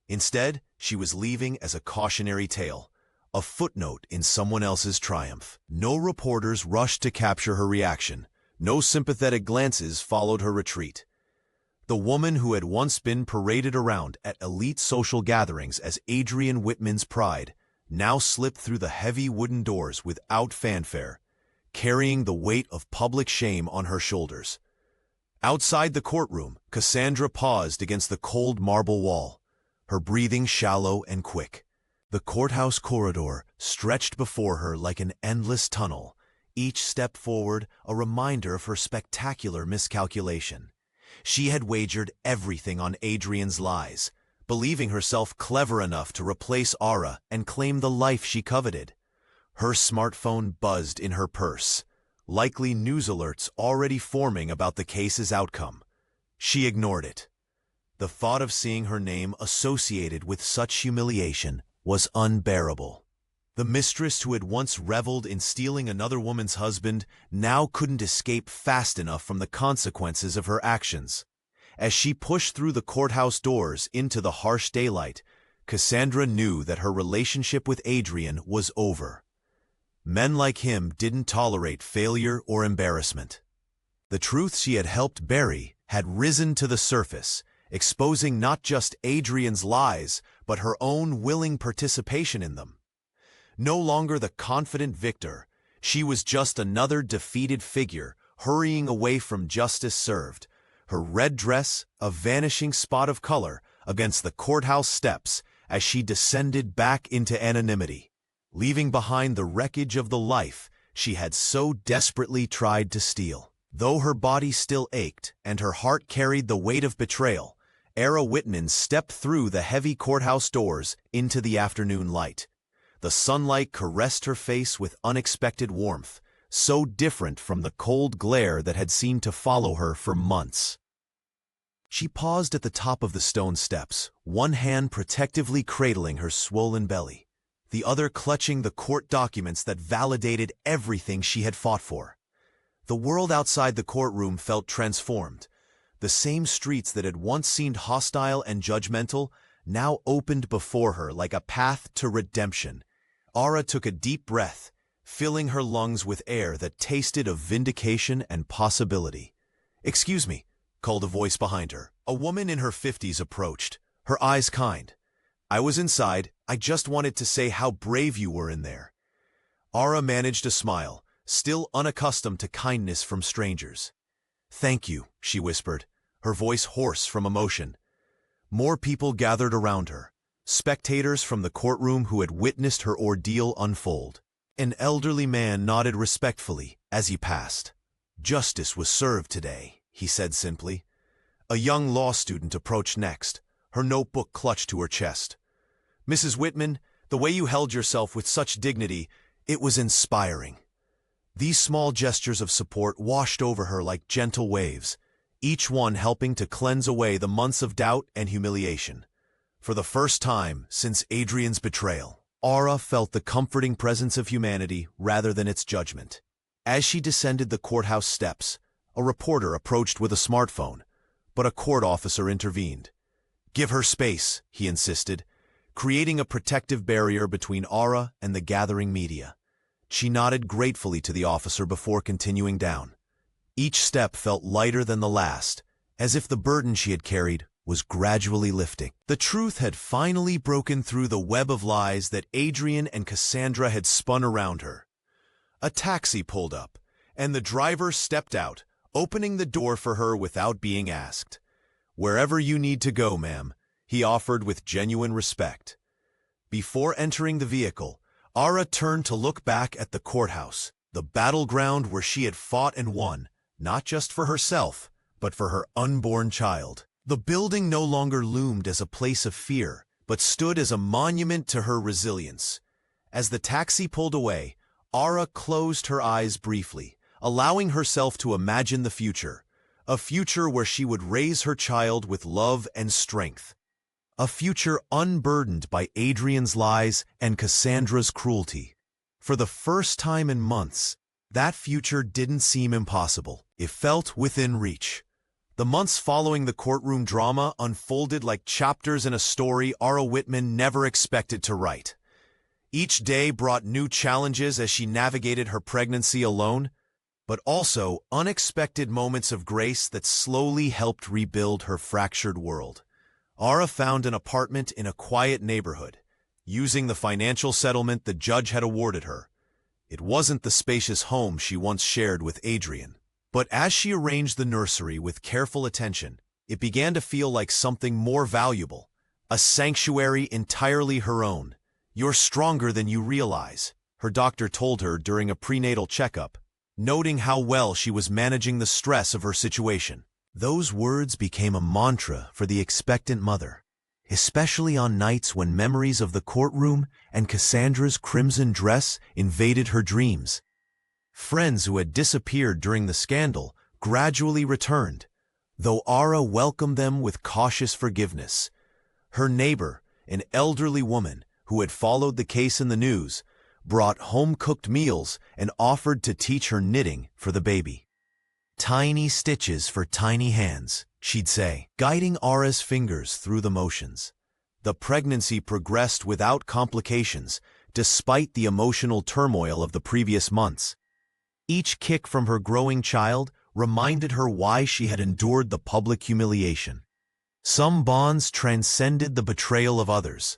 Instead, she was leaving as a cautionary tale, a footnote in someone else's triumph. No reporters rushed to capture her reaction. No sympathetic glances followed her retreat. The woman who had once been paraded around at elite social gatherings as Adrian Whitman's pride now slipped through the heavy wooden doors without fanfare, carrying the weight of public shame on her shoulders. Outside the courtroom, Cassandra paused against the cold marble wall, her breathing shallow and quick. The courthouse corridor stretched before her like an endless tunnel, each step forward a reminder of her spectacular miscalculation. She had wagered everything on Adrian's lies, believing herself clever enough to replace Ara and claim the life she coveted. Her smartphone buzzed in her purse, likely news alerts already forming about the case's outcome. She ignored it. The thought of seeing her name associated with such humiliation was unbearable. The mistress who had once reveled in stealing another woman's husband now couldn't escape fast enough from the consequences of her actions. As she pushed through the courthouse doors into the harsh daylight, Cassandra knew that her relationship with Adrian was over. Men like him didn't tolerate failure or embarrassment. The truths she had helped bury had risen to the surface, exposing not just Adrian's lies, but her own willing participation in them. No longer the confident victor, she was just another defeated figure hurrying away from justice served, her red dress a vanishing spot of color against the courthouse steps as she descended back into anonymity, leaving behind the wreckage of the life she had so desperately tried to steal. Though her body still ached and her heart carried the weight of betrayal, Ara Whitman stepped through the heavy courthouse doors into the afternoon light. The sunlight caressed her face with unexpected warmth, so different from the cold glare that had seemed to follow her for months. She paused at the top of the stone steps, one hand protectively cradling her swollen belly, the other clutching the court documents that validated everything she had fought for. The world outside the courtroom felt transformed. The same streets that had once seemed hostile and judgmental now opened before her like a path to redemption. Ara took a deep breath, filling her lungs with air that tasted of vindication and possibility. "Excuse me," called a voice behind her. A woman in her 50s approached, her eyes kind. "I was inside. I just wanted to say how brave you were in there." Ara managed a smile, still unaccustomed to kindness from strangers. "Thank you," she whispered, her voice hoarse from emotion. More people gathered around her, spectators from the courtroom who had witnessed her ordeal unfold. An elderly man nodded respectfully as he passed. "Justice was served today," he said simply. A young law student approached next, her notebook clutched to her chest. "Mrs. Whitman, the way you held yourself with such dignity, it was inspiring." These small gestures of support washed over her like gentle waves, each one helping to cleanse away the months of doubt and humiliation. For the first time since Adrian's betrayal, Ara felt the comforting presence of humanity rather than its judgment. As she descended the courthouse steps, a reporter approached with a smartphone, but a court officer intervened. "Give her space," he insisted, creating a protective barrier between Ara and the gathering media. She nodded gratefully to the officer before continuing down. Each step felt lighter than the last, as if the burden she had carried was gradually lifting. The truth had finally broken through the web of lies that Adrian and Cassandra had spun around her. A taxi pulled up, and the driver stepped out, opening the door for her without being asked. "Wherever you need to go, ma'am," he offered with genuine respect. Before entering the vehicle, Ara turned to look back at the courthouse, the battleground where she had fought and won, not just for herself, but for her unborn child. The building no longer loomed as a place of fear, but stood as a monument to her resilience. As the taxi pulled away, Ara closed her eyes briefly, allowing herself to imagine the future, a future where she would raise her child with love and strength. A future unburdened by Adrian's lies and Cassandra's cruelty. For the first time in months, that future didn't seem impossible. It felt within reach. The months following the courtroom drama unfolded like chapters in a story Ara Whitman never expected to write. Each day brought new challenges as she navigated her pregnancy alone, but also unexpected moments of grace that slowly helped rebuild her fractured world. Ara found an apartment in a quiet neighborhood, using the financial settlement the judge had awarded her. It wasn't the spacious home she once shared with Adrian. But as she arranged the nursery with careful attention, it began to feel like something more valuable, a sanctuary entirely her own. "You're stronger than you realize," her doctor told her during a prenatal checkup, noting how well she was managing the stress of her situation. Those words became a mantra for the expectant mother, especially on nights when memories of the courtroom and Cassandra's crimson dress invaded her dreams. Friends who had disappeared during the scandal gradually returned, though Ara welcomed them with cautious forgiveness. Her neighbor, an elderly woman who had followed the case in the news, brought home-cooked meals and offered to teach her knitting for the baby. "Tiny stitches for tiny hands," she'd say, guiding Ara's fingers through the motions. The pregnancy progressed without complications, despite the emotional turmoil of the previous months. Each kick from her growing child reminded her why she had endured the public humiliation. Some bonds transcended the betrayal of others.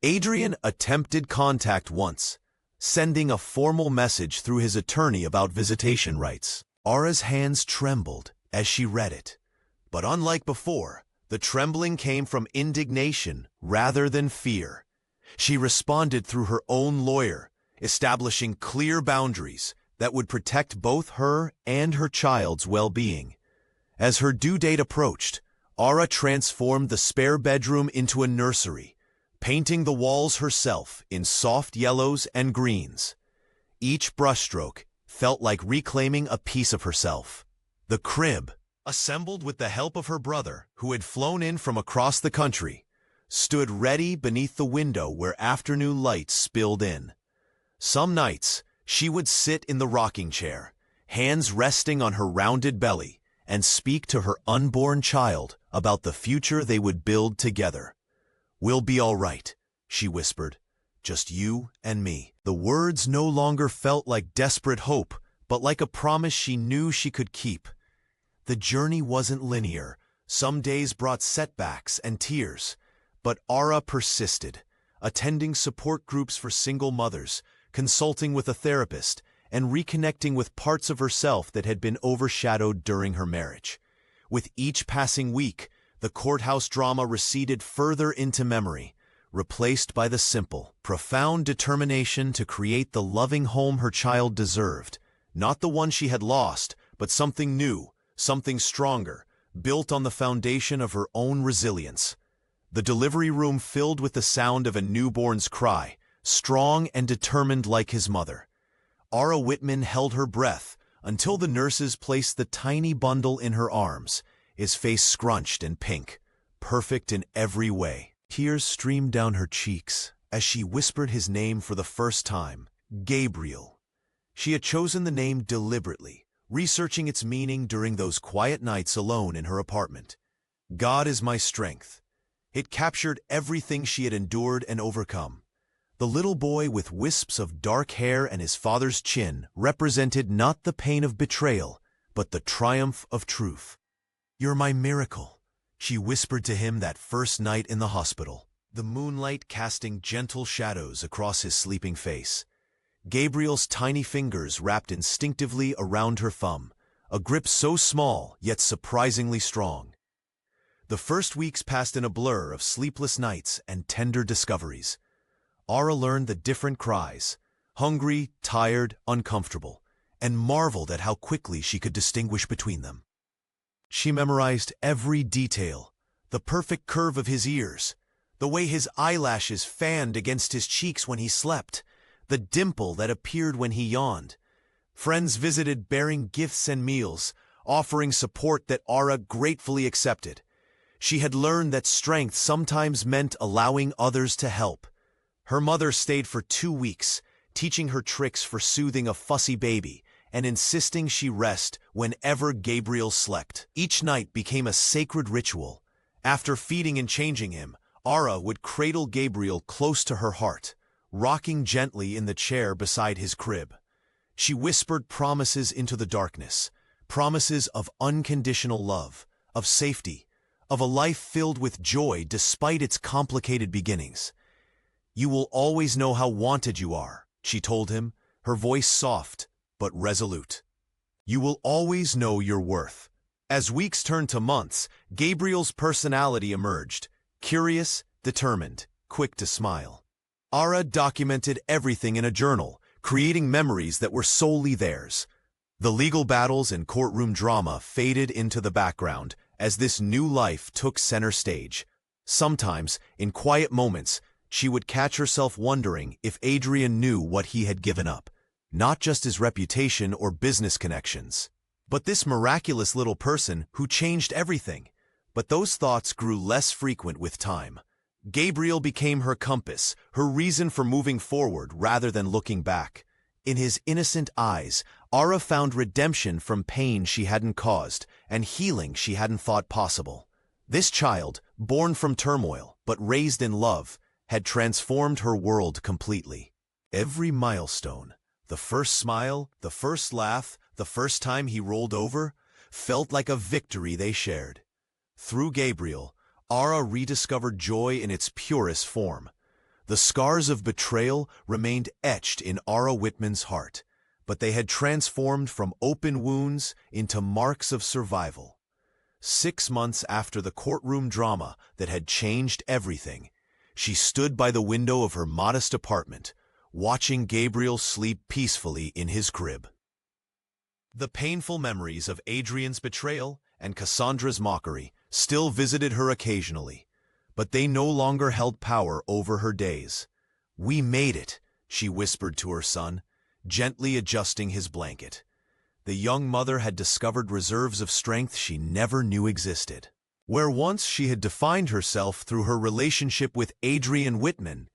Adrian attempted contact once, sending a formal message through his attorney about visitation rights. Ara's hands trembled as she read it. But unlike before, the trembling came from indignation rather than fear. She responded through her own lawyer, establishing clear boundaries that would protect both her and her child's well-being. As her due date approached, Ara transformed the spare bedroom into a nursery, painting the walls herself in soft yellows and greens. Each brushstroke felt like reclaiming a piece of herself. The crib, assembled with the help of her brother, who had flown in from across the country, stood ready beneath the window where afternoon light spilled in. Some nights, she would sit in the rocking chair, hands resting on her rounded belly, and speak to her unborn child about the future they would build together. "We'll be all right," she whispered. "Just you and me." The words no longer felt like desperate hope, but like a promise she knew she could keep. The journey wasn't linear. Some days brought setbacks and tears, but Ara persisted, attending support groups for single mothers, consulting with a therapist, and reconnecting with parts of herself that had been overshadowed during her marriage. With each passing week, the courthouse drama receded further into memory, replaced by the simple, profound determination to create the loving home her child deserved. Not the one she had lost, but something new, something stronger, built on the foundation of her own resilience. The delivery room filled with the sound of a newborn's cry, strong and determined like his mother. Ara Whitman held her breath until the nurses placed the tiny bundle in her arms, his face scrunched and pink, perfect in every way. Tears streamed down her cheeks as she whispered his name for the first time, Gabriel. She had chosen the name deliberately, researching its meaning during those quiet nights alone in her apartment. "God is my strength." It captured everything she had endured and overcome. The little boy with wisps of dark hair and his father's chin represented not the pain of betrayal, but the triumph of truth. "You're my miracle," she whispered to him that first night in the hospital, the moonlight casting gentle shadows across his sleeping face. Gabriel's tiny fingers wrapped instinctively around her thumb, a grip so small yet surprisingly strong. The first weeks passed in a blur of sleepless nights and tender discoveries. Ara learned the different cries, hungry, tired, uncomfortable, and marveled at how quickly she could distinguish between them. She memorized every detail, the perfect curve of his ears, the way his eyelashes fanned against his cheeks when he slept, the dimple that appeared when he yawned. Friends visited bearing gifts and meals, offering support that Ara gratefully accepted. She had learned that strength sometimes meant allowing others to help. Her mother stayed for 2 weeks, teaching her tricks for soothing a fussy baby and insisting she rest whenever Gabriel slept. Each night became a sacred ritual. After feeding and changing him, Ara would cradle Gabriel close to her heart, rocking gently in the chair beside his crib. She whispered promises into the darkness, promises of unconditional love, of safety, of a life filled with joy despite its complicated beginnings. "You will always know how wanted you are," she told him, her voice soft but resolute. "You will always know your worth." As weeks turned to months, Gabriel's personality emerged, curious, determined, quick to smile. Ara documented everything in a journal, creating memories that were solely theirs. The legal battles and courtroom drama faded into the background as this new life took center stage. Sometimes, in quiet moments, she would catch herself wondering if Adrian knew what he had given up, not just his reputation or business connections, but this miraculous little person who changed everything. But those thoughts grew less frequent with time. Gabriel became her compass, her reason for moving forward rather than looking back. In his innocent eyes, Ara found redemption from pain she hadn't caused and healing she hadn't thought possible. This child, born from turmoil but raised in love, had transformed her world completely. Every milestone, the first smile, the first laugh, the first time he rolled over, felt like a victory they shared. Through Gabriel, Ara rediscovered joy in its purest form. The scars of betrayal remained etched in Ara Whitman's heart, but they had transformed from open wounds into marks of survival. 6 months after the courtroom drama that had changed everything, she stood by the window of her modest apartment, watching Gabriel sleep peacefully in his crib. The painful memories of Adrian's betrayal and Cassandra's mockery still visited her occasionally, but they no longer held power over her days. "We made it," she whispered to her son, gently adjusting his blanket. The young mother had discovered reserves of strength she never knew existed. Where once she had defined herself through her relationship with Adrian Whitman,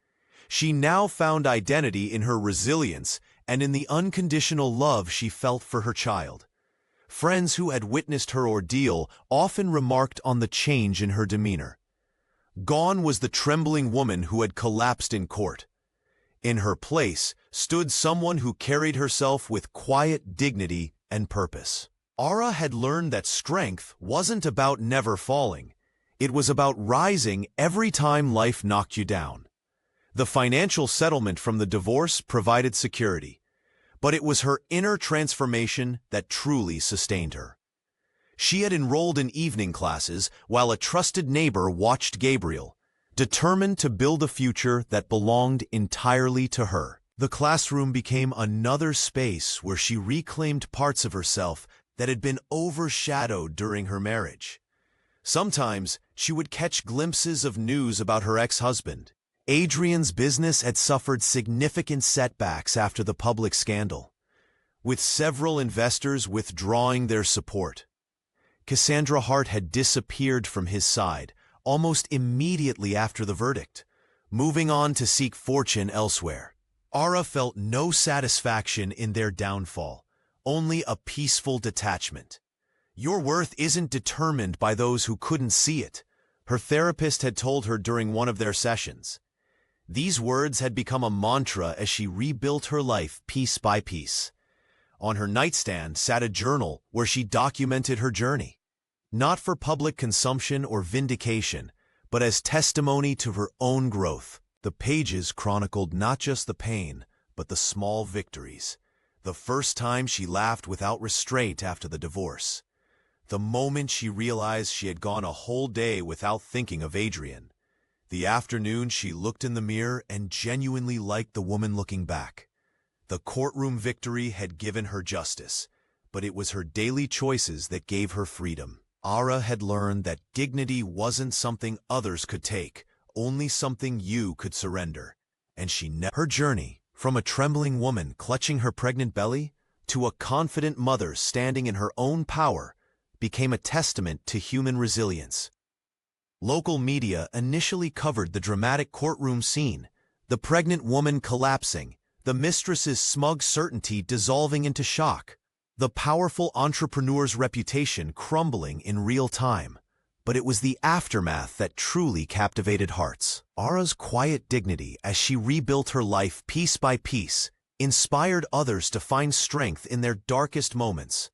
she now found identity in her resilience and in the unconditional love she felt for her child. Friends who had witnessed her ordeal often remarked on the change in her demeanor. Gone was the trembling woman who had collapsed in court. In her place stood someone who carried herself with quiet dignity and purpose. Ara had learned that strength wasn't about never falling. It was about rising every time life knocked you down. The financial settlement from the divorce provided security, but it was her inner transformation that truly sustained her. She had enrolled in evening classes while a trusted neighbor watched Gabriel, determined to build a future that belonged entirely to her. The classroom became another space where she reclaimed parts of herself that had been overshadowed during her marriage. Sometimes she would catch glimpses of news about her ex-husband. Adrian's business had suffered significant setbacks after the public scandal, with several investors withdrawing their support. Cassandra Hart had disappeared from his side almost immediately after the verdict, moving on to seek fortune elsewhere. Ara felt no satisfaction in their downfall, only a peaceful detachment. "Your worth isn't determined by those who couldn't see it," her therapist had told her during one of their sessions. These words had become a mantra as she rebuilt her life piece by piece. On her nightstand sat a journal where she documented her journey. Not for public consumption or vindication, but as testimony to her own growth. The pages chronicled not just the pain, but the small victories. The first time she laughed without restraint after the divorce. The moment she realized she had gone a whole day without thinking of Adrian. The afternoon she looked in the mirror and genuinely liked the woman looking back. The courtroom victory had given her justice, but it was her daily choices that gave her freedom. Ara had learned that dignity wasn't something others could take, only something you could surrender. And her journey, from a trembling woman clutching her pregnant belly to a confident mother standing in her own power, became a testament to human resilience. Local media initially covered the dramatic courtroom scene, the pregnant woman collapsing, the mistress's smug certainty dissolving into shock, the powerful entrepreneur's reputation crumbling in real time. But it was the aftermath that truly captivated hearts. Ara's quiet dignity as she rebuilt her life piece by piece inspired others to find strength in their darkest moments.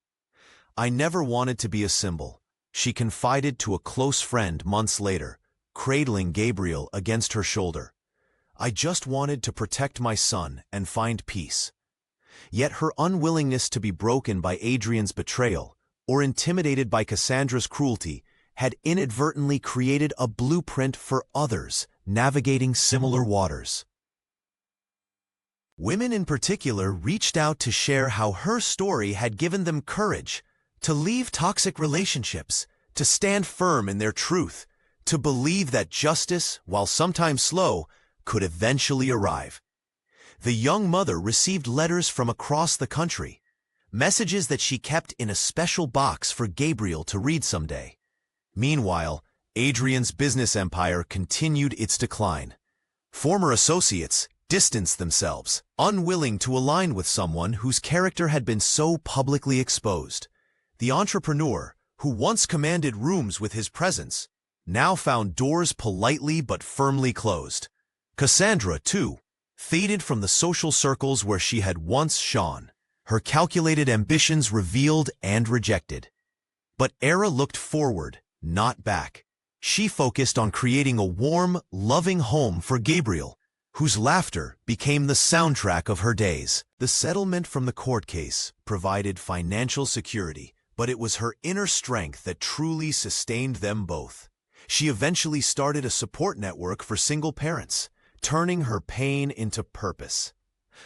"I never wanted to be a symbol," she confided to a close friend months later, cradling Gabriel against her shoulder. "I just wanted to protect my son and find peace." Yet her unwillingness to be broken by Adrian's betrayal or intimidated by Cassandra's cruelty had inadvertently created a blueprint for others navigating similar waters. Women in particular reached out to share how her story had given them courage to leave toxic relationships, to stand firm in their truth, to believe that justice, while sometimes slow, could eventually arrive. The young mother received letters from across the country, messages that she kept in a special box for Gabriel to read someday. Meanwhile, Adrian's business empire continued its decline. Former associates distanced themselves, unwilling to align with someone whose character had been so publicly exposed. The entrepreneur, who once commanded rooms with his presence, now found doors politely but firmly closed. Cassandra, too, faded from the social circles where she had once shone, her calculated ambitions revealed and rejected. But Ara looked forward, not back. She focused on creating a warm, loving home for Gabriel, whose laughter became the soundtrack of her days. The settlement from the court case provided financial security, but it was her inner strength that truly sustained them both. She eventually started a support network for single parents, turning her pain into purpose.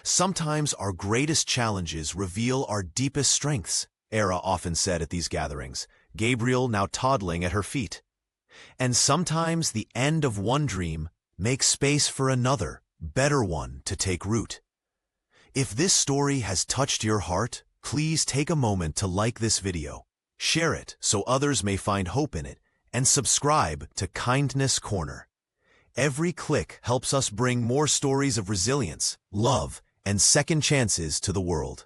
"Sometimes our greatest challenges reveal our deepest strengths," Ara often said at these gatherings, Gabriel now toddling at her feet. "And sometimes the end of one dream makes space for another, better one to take root." If this story has touched your heart, please take a moment to like this video, share it so others may find hope in it, and subscribe to Kindness Corner. Every click helps us bring more stories of resilience, love, and second chances to the world.